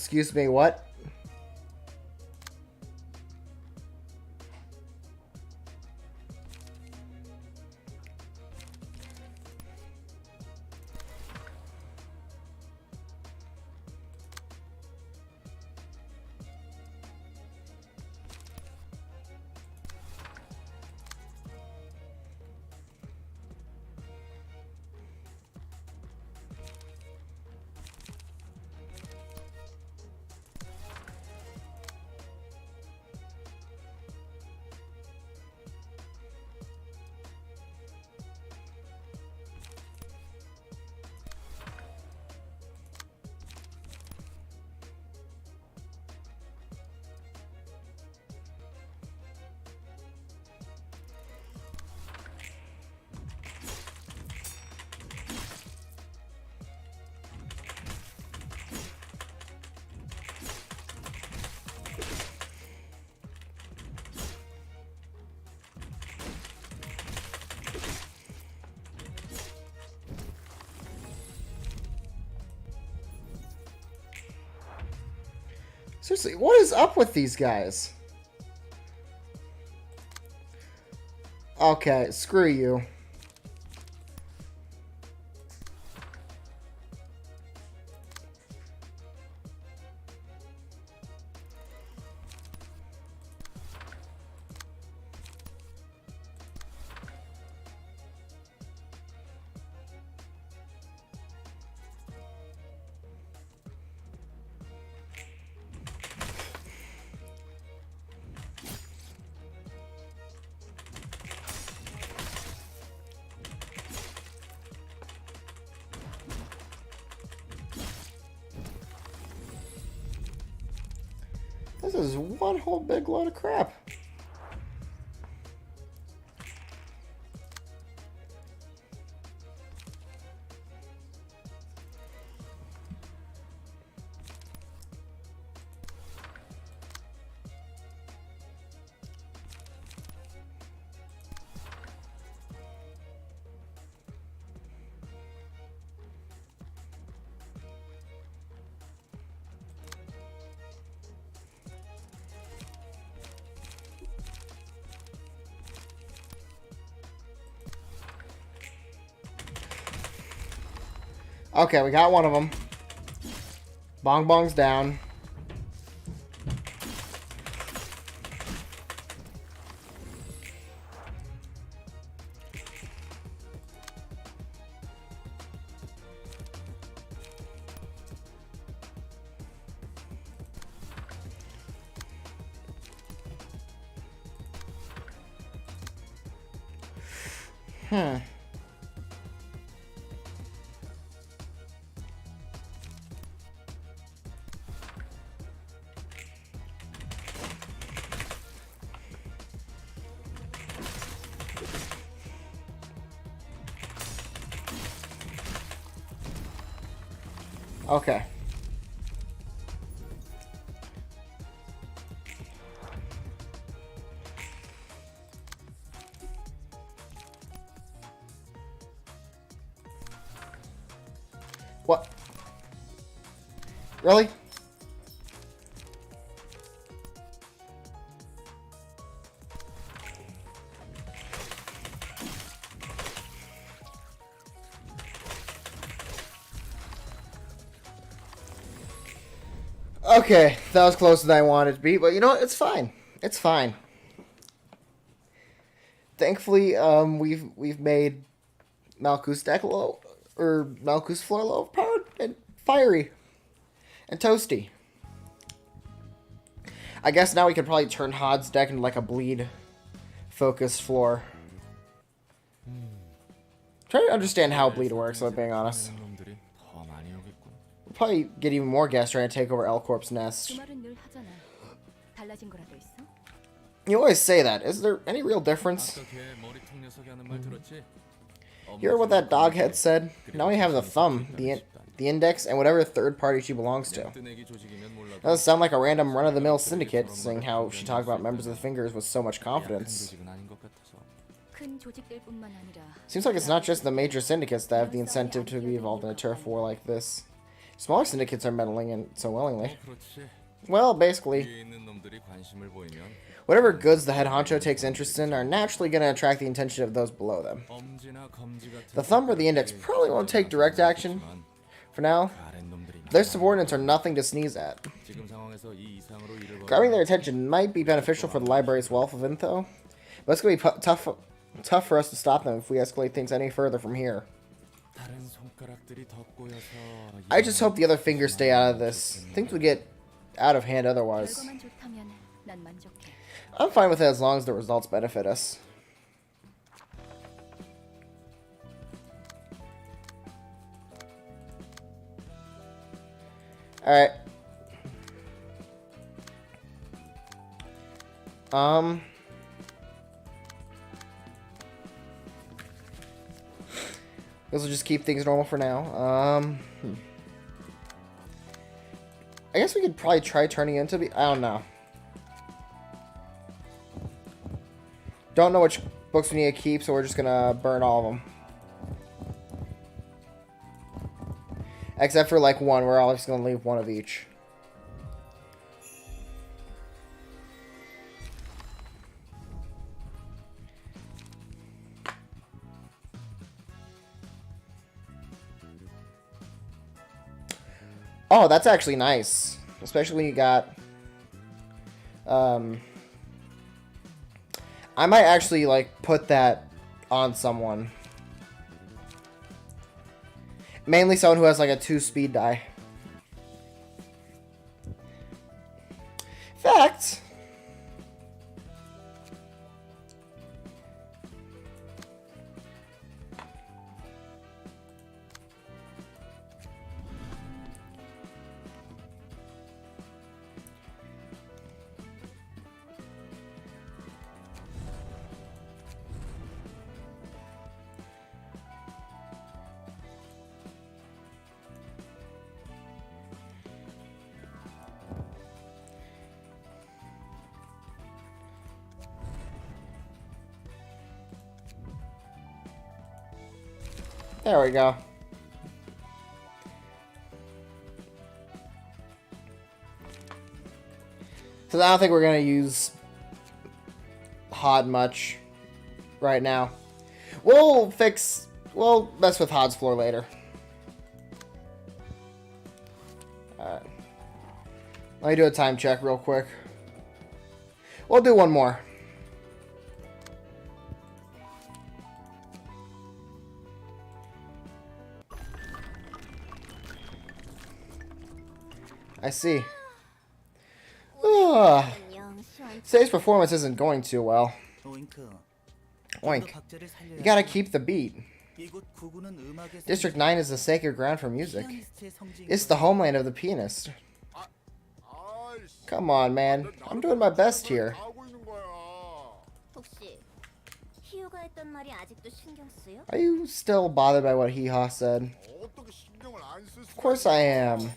Excuse me, what? Seriously, what is up with these guys? Okay, screw you. This is one whole big load of crap. Okay, we got one of them. Bong Bong's down. Okay. What? Really? Okay, that was closer than I wanted it to be, but you know what? It's fine. It's fine. Thankfully, we've made Malkuth's deck or Melku's floor a little overpowered and fiery and toasty. I guess now we could probably turn Hod's deck into like a bleed focused floor. Trying to understand how bleed works, if I'm being honest. 놈들이 더 많이 오겠군. We'll probably get even more gas trying to take over L Corp's 그 nest. 말은 늘 하잖아. 달라진 거라도 있어? You always say that. Is there any real difference? 아까 걔 머리통 녀석이 하는 말 들었지? You heard what that doghead said? Now we have the thumb, the index, and whatever third party she belongs to. 뜨내기 조직이면 몰라도 Doesn't sound like a random run-of-the-mill syndicate, saying how she talked about members of the Fingers with so much 약한 confidence. 조직은 아닌 것 같아서. 큰 조직들뿐만 아니라 Seems like it's not just the major syndicates that have the incentive to be involved in a turf war like this. Smaller syndicates are meddling in so willingly. 그렇지. Well, basically, 위에 있는 놈들이 관심을 보이면 whatever goods the head honcho takes interest in are naturally going to attract the attention of those below them. 엄지나 검지 같은 The thumb or the index probably won't take direct action for now. Their subordinates are nothing to sneeze at. 지금 상황에서 이 이상으로 일을 Grabbing their attention might be beneficial for the library's wealth of info, but it's going to be tough for us to stop them if we escalate things any further from here. 다른 손가락들이 더 꼬여서 I just hope the other fingers stay out of this. Things would get out of hand otherwise. 결과만 좋다면 난 만족해. I'm fine with it as long as the results benefit us. Alright. Guess we'll just keep things normal for now. I guess we could probably try turning into I don't know. Don't know which books we need to keep, so we're just gonna burn all of them. Except for like one, we're all just gonna leave one of each. Oh, that's actually nice. Especially when you got... I might actually, like, put that on someone. Mainly someone who has, like, a 2-speed die. In fact... There we go. So I don't think we're going to use Hod much right now. We'll mess with Hod's floor later. Alright. Let me do a time check real quick. We'll do one more. I see. Today's performance isn't going too well. Oink. You gotta keep the beat. District 9 is the sacred ground for music. It's the homeland of the pianist. Come on, man. I'm doing my best here. Are you still bothered by what Hee-Haw said? Of course I am.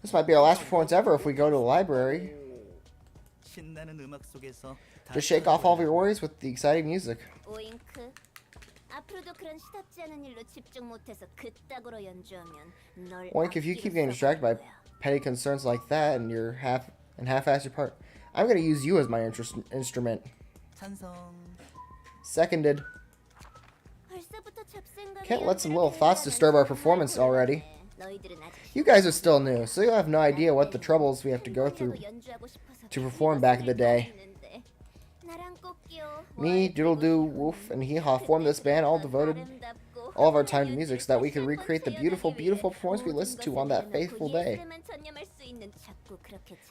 This might be our last performance ever if we go to the library. Just shake off all of your worries with the exciting music. Oink, if you keep getting distracted by petty concerns like that and you're half-ass your part, I'm gonna use you as my instrument. Seconded. Can't let some little thoughts disturb our performance already. You guys are still new, so you'll have no idea what the troubles we have to go through to perform back in the day. Me, Doodle-Doo, Woof, and Hee-Haw formed this band all devoted all of our time to music so that we could recreate the beautiful, beautiful performance we listened to on that faithful day.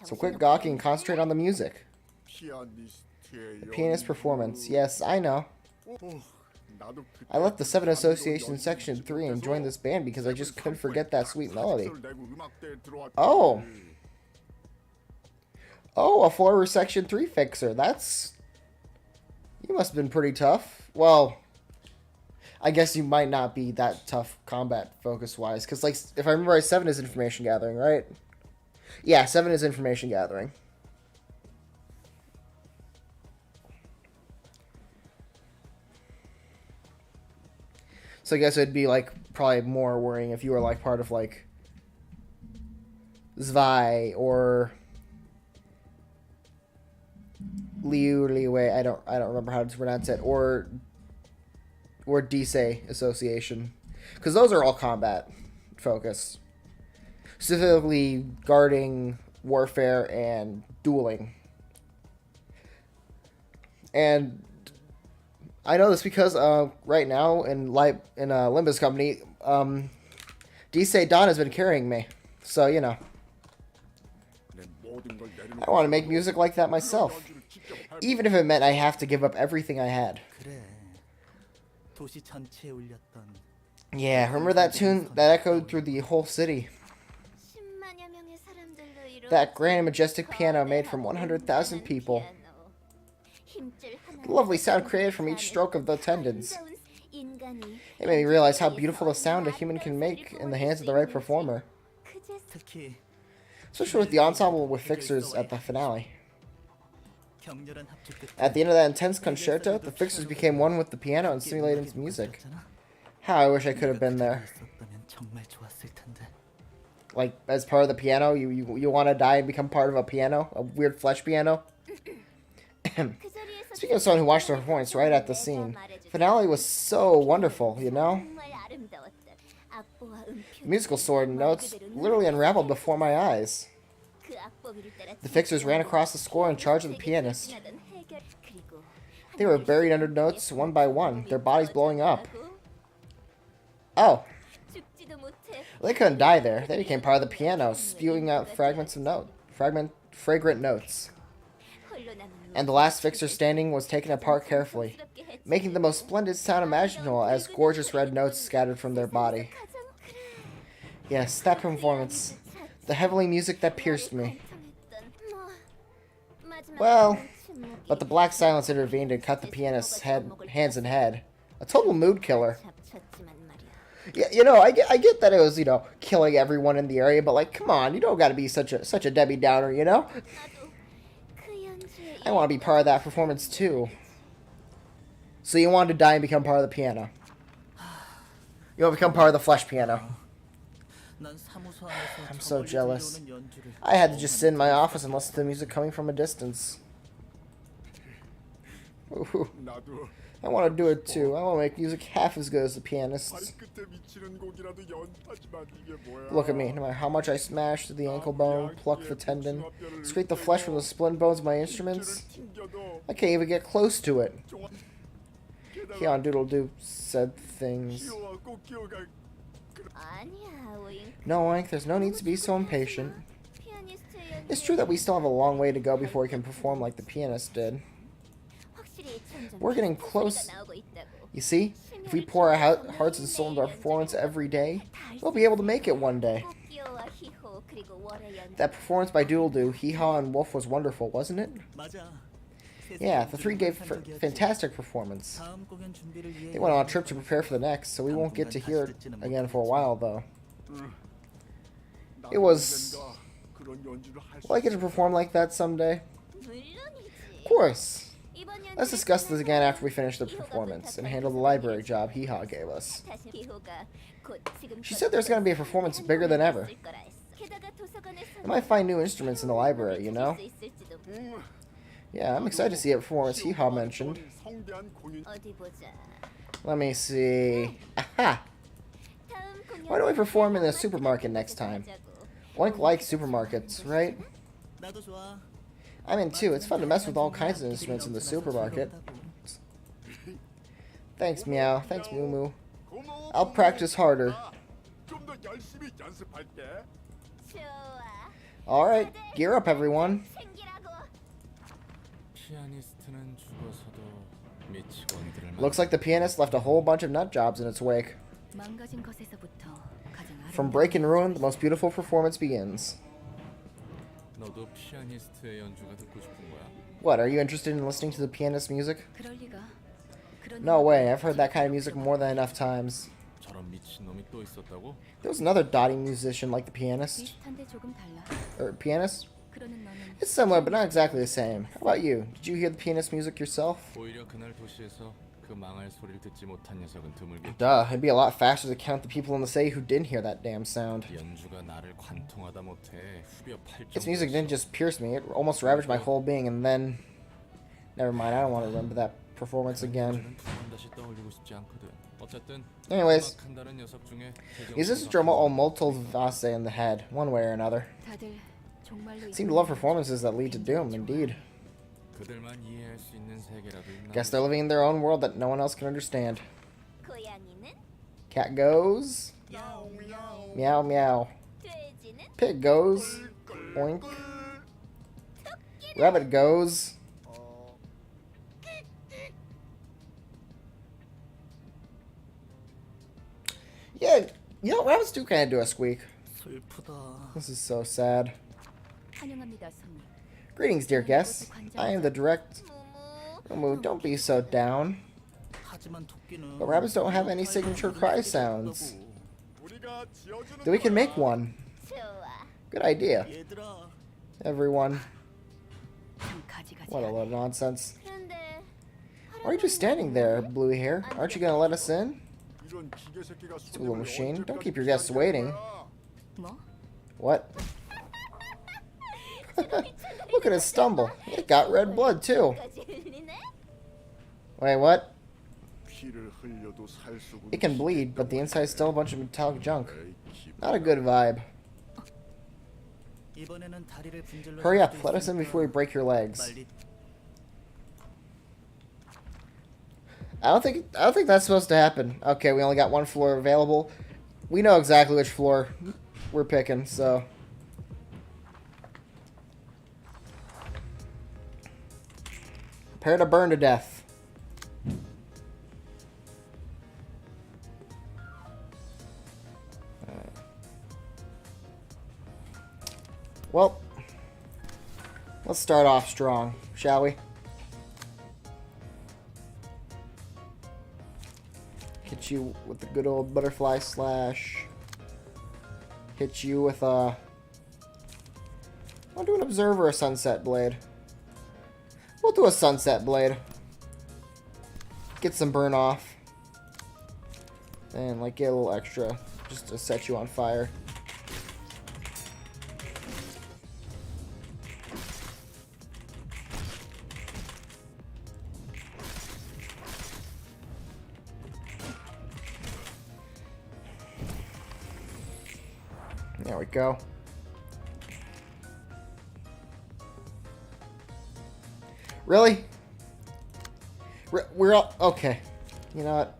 So quit gawking and concentrate on the music. The pianist performance. Yes, I know. I left the 7 Association Section 3 and joined this band because I just couldn't forget that sweet melody. Oh. Oh, a former Section 3 fixer. That's... You must have been pretty tough. Well, I guess you might not be that tough combat focus-wise. Because, like, if I remember right, 7 is information gathering, right? Yeah, 7 is information gathering. So I guess it'd be, like, probably more worrying if you were, like, part of, like, Zwei or Liwei. I don't remember how to pronounce it. Or Disei Association. Because those are all combat focused. Specifically guarding, warfare, and dueling. And I know this because right now in Limbus Company, Disei Don has been carrying me. So, you know. I want to make music like that myself. Even if it meant I have to give up everything I had. Yeah, remember that tune that echoed through the whole city? That grand and majestic piano made from 100,000 people. The lovely sound created from each stroke of the tendons. It made me realize how beautiful the sound a human can make in the hands of the right performer. Especially with the ensemble with fixers at the finale. At the end of that intense concerto, the fixers became one with the piano and simulated its music. How I wish I could have been there. Like, as part of the piano, you want to die and become part of a piano? A weird flesh piano? Speaking of someone who watched the performance right at the scene, finale was so wonderful, you know? Musical sword notes literally unraveled before my eyes. The fixers ran across the score in charge of the pianist. They were buried under notes one by one, their bodies blowing up. Oh. They couldn't die there. They became part of the piano, spewing out fragments of fragrant notes. And the last fixer standing was taken apart carefully, making the most splendid sound imaginable as gorgeous red notes scattered from their body. Yes, that performance. The heavenly music that pierced me. Well, but the black silence intervened and cut the pianist's hands and head. A total mood killer. Yeah, you know, I get that it was, you know, killing everyone in the area, but, like, come on, you don't gotta be such a Debbie Downer, you know? I want to be part of that performance, too. So you wanted to die and become part of the piano. You want to become part of the flesh piano. I'm so jealous. I had to just sit in my office and listen to the music coming from a distance. Ooh. I want to do it too. I want to make music half as good as the pianists. Look at me. No matter how much I smash the ankle bone, pluck the tendon, scrape the flesh from the splinter bones of my instruments, I can't even get close to it. Keon Doodle Doo said things. No, Oink, there's no need to be so impatient. It's true that we still have a long way to go before we can perform like the pianist did. We're getting close. You see, if we pour our hearts and soul into our performance every day, we'll be able to make it one day. That performance by Doodle Doo, Hee Haw, and Wolf was wonderful, wasn't it? Yeah, the three gave fantastic performance. They went on a trip to prepare for the next, so we won't get to hear it again for a while, though. It was... Will I get to perform like that someday? Of course. Let's discuss this again after we finish the performance and handle the library job Hee Haw gave us. She said there's going to be a performance bigger than ever. I might find new instruments in the library, you know? Yeah, I'm excited to see a performance Hee Haw mentioned. Let me see. Aha! Why don't we perform in the supermarket next time? Oink likes supermarkets, right? I'm in too. It's fun to mess with all kinds of instruments in the supermarket. Thanks, Meow. Thanks, Moo Moo. I'll practice harder. 좀더 열심히 연습할게. Alright, gear up everyone. 피아니스트는 죽어서도 미치광이들을 Looks like the pianist left a whole bunch of nut jobs in its wake. 망가진 것에서부터 가장 From break and ruin, the most beautiful performance begins. 너도 피아니스트의 연주가 듣고 싶은 거야? What, are you interested in listening to the pianist's music? 그럴 리가. 그런 No way, I've heard that kind of music more than enough times. 저런 미친놈이 또 있었다고? There was another dotty musician like the pianist. 비슷한데 조금 달라. Or pianist? 그러는 너는 It's similar, but not exactly the same. How about you? Did you hear the pianist's music yourself? 오히려 그날 도시에서 그 망할 소리를 듣지 못한 녀석은 드물겠지. Duh, it'd be a lot faster to count the people in the city who didn't hear that damn sound. 연주가 나를 관통하다 못해 후벼 팔 Its music didn't just pierce me, it almost ravaged my whole being, and then... Never mind, I don't want to remember that performance again. 다시 떠올리고 싶지 않거든. 어쨌든 Anyways, 음악한다는 녀석 중에 musicians drum all molto vivace in the head, one way or another. 다들 정말로 Seem to love performances that lead to doom, indeed. 그들만 이해할 수 있는 세계라도 있나? Guess they're living in their own world that no one else can understand. Cat goes. Meow meow. Pig goes. Oink. Rabbit goes. Yeah, you know, rabbits do kind of do a squeak. This is so sad. 환영합니다, 손님. Greetings, dear guests. I am the direct... Mumu, don't be so down. But rabbits don't have any signature cry sounds. Then we can make one. Good idea. Everyone. What a load of nonsense. Why are you just standing there, Bluey hair? Aren't you gonna let us in? Stupid little machine. Don't keep your guests waiting. 뭐? What? Look at it stumble. It got red blood, too. Wait, what? It can bleed, but the inside is still a bunch of metallic junk. Not a good vibe. Hurry up, let us in before we break your legs. I don't think that's supposed to happen. Okay, we only got one floor available. We know exactly which floor we're picking, so... Prepare to burn to death. Well, let's start off strong, shall we? Hit you with the good old butterfly slash. Hit you with a... I'll do an observer or a sunset blade. We'll do a sunset blade. Get some burn off. And like get a little extra just to set you on fire. There we go. Really? We're all... Okay. You know what?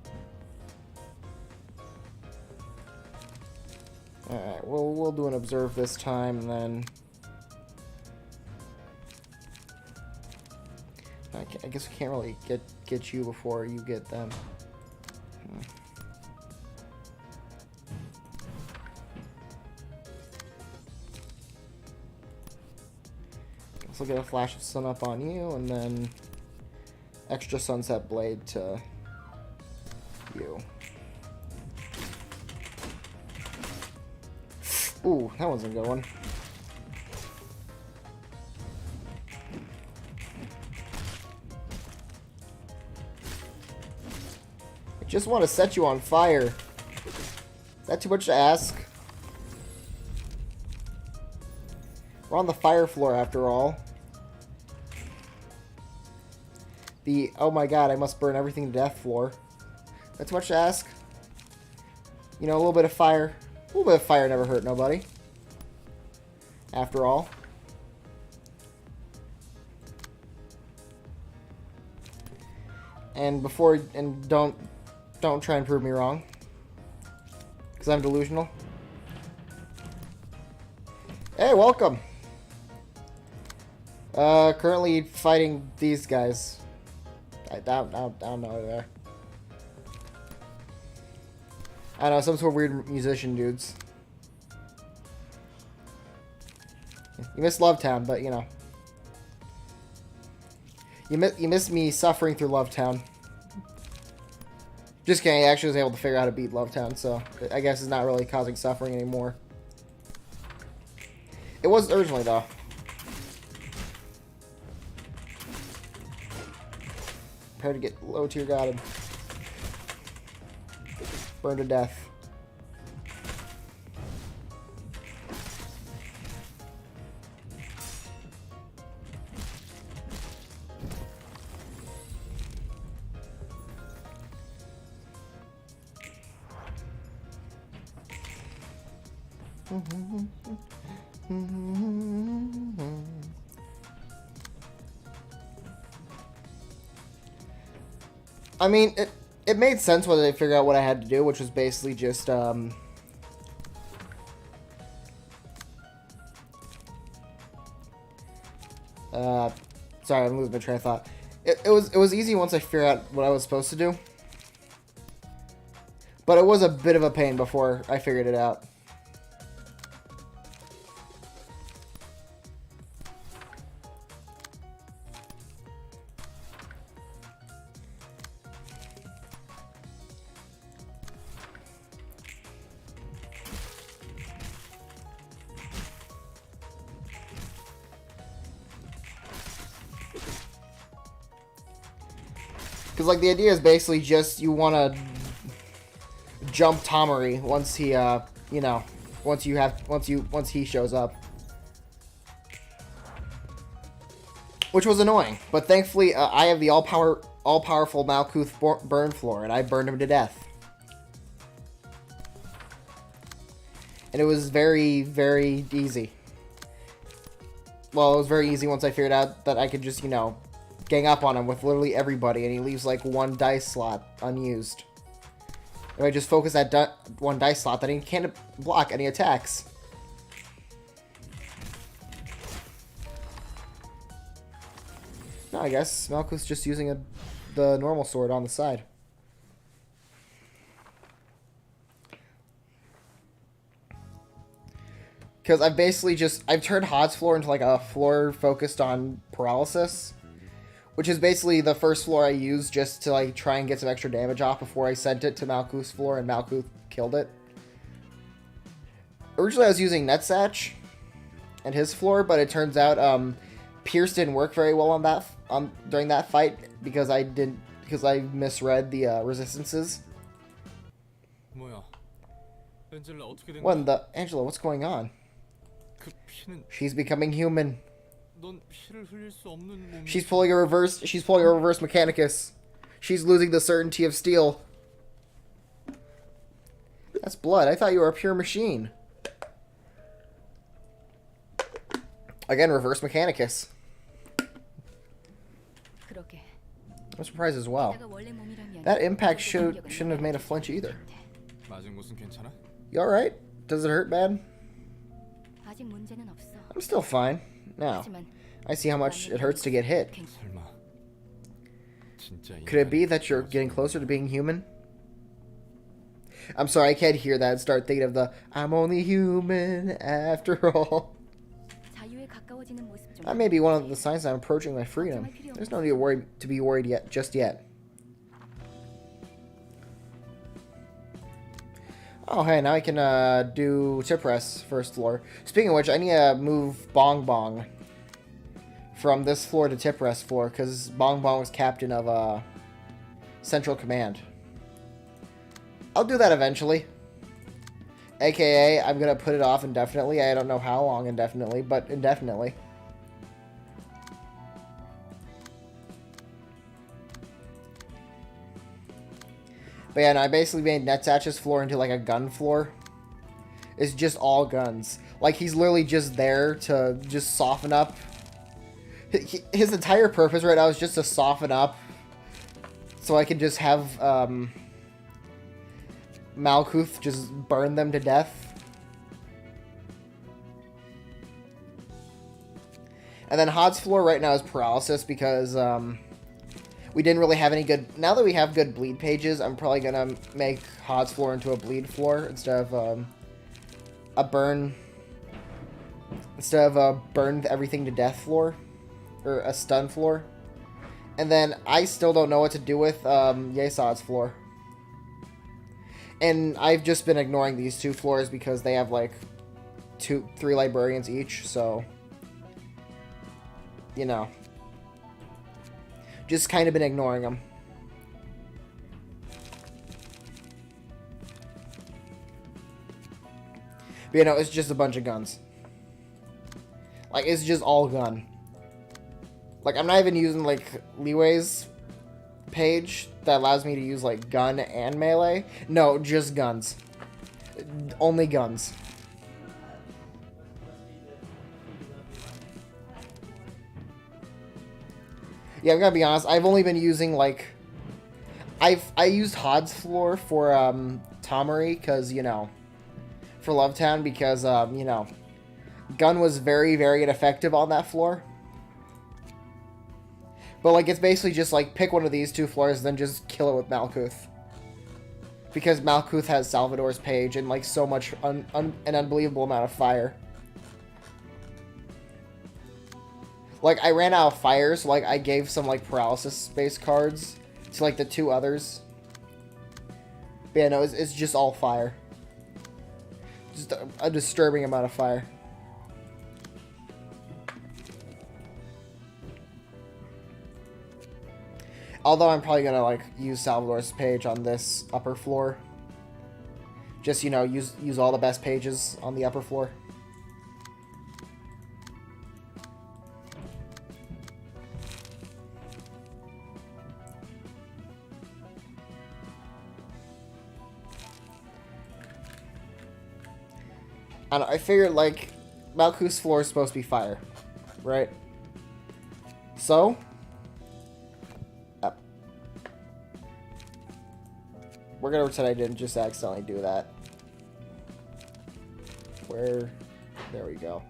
Alright, we'll do an observe this time, and then... I guess we can't really get you before you get them. So get a flash of sun up on you, and then extra sunset blade to you. Ooh, that one's a good one. I just want to set you on fire. Is that too much to ask? We're on the fire floor after all. The, oh my god, I must burn everything to death floor. That's much to ask. You know, a little bit of fire. A little bit of fire never hurt nobody. After all. And don't try and prove me wrong. Because I'm delusional. Hey, welcome. Currently fighting these guys. I don't know who they are. I don't know, some sort of weird musician dudes. You missed Love Town, but you know. You missed me suffering through Love Town. Just kidding, I actually was able to figure out how to beat Love Town, so I guess it's not really causing suffering anymore. It was originally, though. Prepare to get low tier godded. Burned to death. I mean, it made sense when they figured out what I had to do, which was basically just, sorry, I'm losing my train of thought. It was easy once I figured out what I was supposed to do. But it was a bit of a pain before I figured it out. Because, like, the idea is basically just you want to jump Tomari once he, you know, once he shows up. Which was annoying, but thankfully I have the all-powerful Malkuth burn floor, and I burned him to death. And it was very, very easy. Well, it was very easy once I figured out that I could just, you know, gang up on him with literally everybody, and he leaves like one dice slot unused. If I just focus that one dice slot, then he can't block any attacks. No, I guess Malkuth's just using the normal sword on the side. Because I've turned Hod's floor into like a floor focused on paralysis. Which is basically the first floor I used just to like try and get some extra damage off before I sent it to Malkuth's floor and Malkuth killed it. Originally I was using Netsatch and his floor, but it turns out Pierce didn't work very well on that during that fight because I misread the resistances. Angela, what's going on? She's becoming human. She's pulling a reverse Mechanicus. She's losing the certainty of steel. That's blood. I thought you were a pure machine. Again, reverse Mechanicus. I'm surprised as well. That impact shouldn't have made a flinch either. You alright? Does it hurt bad? I'm still fine. Now, I see how much it hurts to get hit. Could it be that you're getting closer to being human? I'm sorry, I can't hear that and start thinking of the I'm only human after all. That may be one of the signs I'm approaching my freedom. There's no need to be worried yet, just yet. Oh, hey, now I can do Tippress first floor. Speaking of which, I need to move Bong Bong from this floor to Tippress floor, because Bong Bong was captain of Central Command. I'll do that eventually. AKA, I'm going to put it off indefinitely. I don't know how long indefinitely, but indefinitely. But yeah, no, I basically made Netsatch's floor into like a gun floor. It's just all guns. Like, he's literally just there to just soften up. His entire purpose right now is just to soften up. So I can just have, Malkuth just burned them to death. And then Hod's floor right now is paralysis because we didn't really have any good... Now that we have good bleed pages, I'm probably going to make Hod's floor into a bleed floor instead of a burn... Instead of a burn everything to death floor. Or a stun floor. And then I still don't know what to do with Yesod's floor. And I've just been ignoring these two floors because they have like 3 librarians each, so... You know. Just kind of been ignoring them. But you know, it's just a bunch of guns. Like, it's just all gun. Like, I'm not even using, like, Leeway's page that allows me to use, like, gun and melee. No, just guns. Only guns. Yeah, I'm gonna be honest. I've only been using, like... I used Hod's floor for, Tomari, because, you know... For Lovetown, because, you know... Gun was very, very ineffective on that floor. But, like, it's basically just, like, pick one of these 2 floors and then just kill it with Malkuth. Because Malkuth has Salvador's page and, like, so much... an unbelievable amount of fire. Like, I ran out of fire, so, like, I gave some, like, paralysis-based cards to, like, the 2 others. But, yeah, no, it's just all fire. Just a disturbing amount of fire. Although I'm probably gonna, like, use Salvador's page on this upper floor. Just, you know, use all the best pages on the upper floor. I don't know, I figured, like, Malkuth's floor is supposed to be fire, right? So... We're gonna pretend I didn't just accidentally do that. Where... There we go.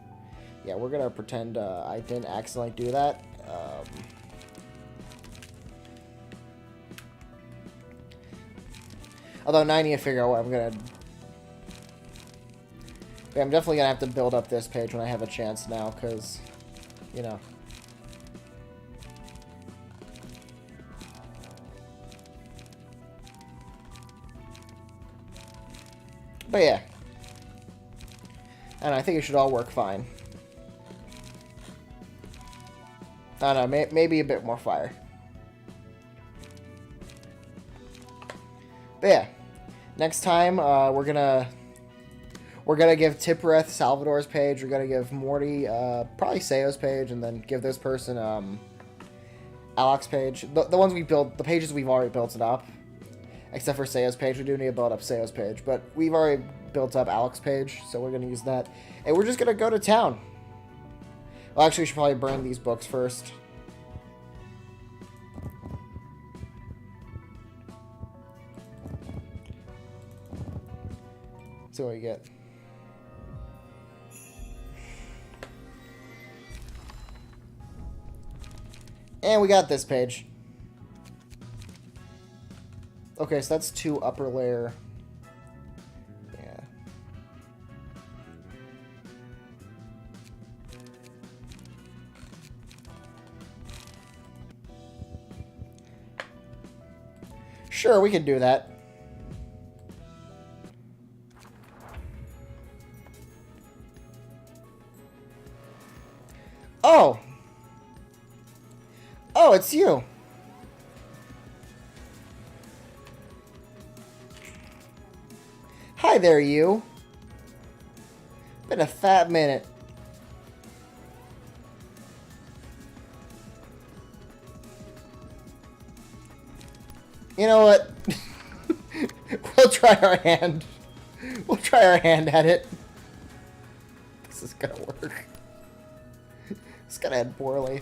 Yeah, we're gonna pretend I didn't accidentally do that. Although now I need to figure out what I'm gonna... Yeah, I'm definitely gonna have to build up this page when I have a chance now, because, you know... But yeah. And I think it should all work fine. I don't know, maybe a bit more fire. But yeah. Next time, we're gonna give Tippereth Salvador's page. We're gonna give Morty, probably Seo's page, and then give this person, Alex's page. The ones we built, the pages we've already built it up. Except for Seo's page. We do need to build up Seo's page. But we've already built up Alex's page, so we're going to use that. And we're just going to go to town. Well, actually, we should probably burn these books first. See what we get. And we got this page. Okay, so that's 2 upper layer. Yeah. Sure, we can do that. Oh! Oh, it's you! Hi there, you. Been a fat minute. You know what? We'll try our hand. We'll try our hand at it. This is gonna work. It's gonna end poorly.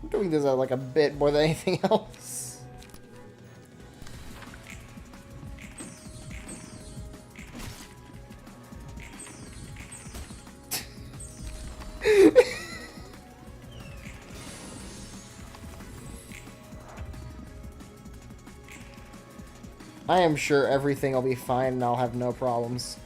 I'm doing this as like a bit more than anything else. I am sure everything will be fine and I'll have no problems.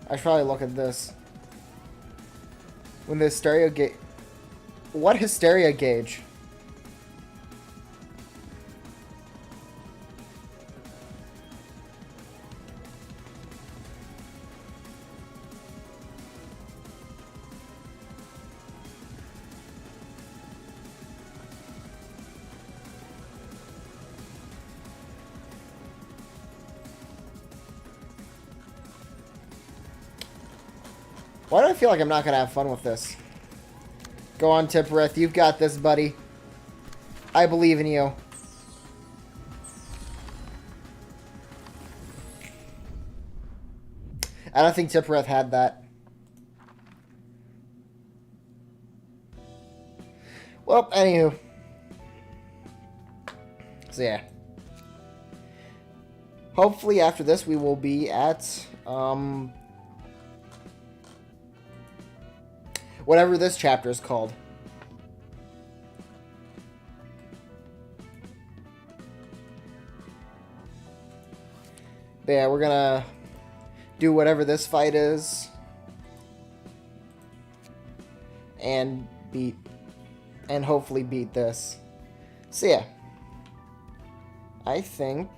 I should probably look at this. When the hysteria gauge... What hysteria gauge? Why do I feel like I'm not going to have fun with this? Go on, Tipperith. You've got this, buddy. I believe in you. I don't think Tipperith had that. Well, anywho. So, yeah. Hopefully, after this, we will be at... whatever this chapter is called. But yeah, we're gonna do whatever this fight is. And hopefully beat this. So yeah. I think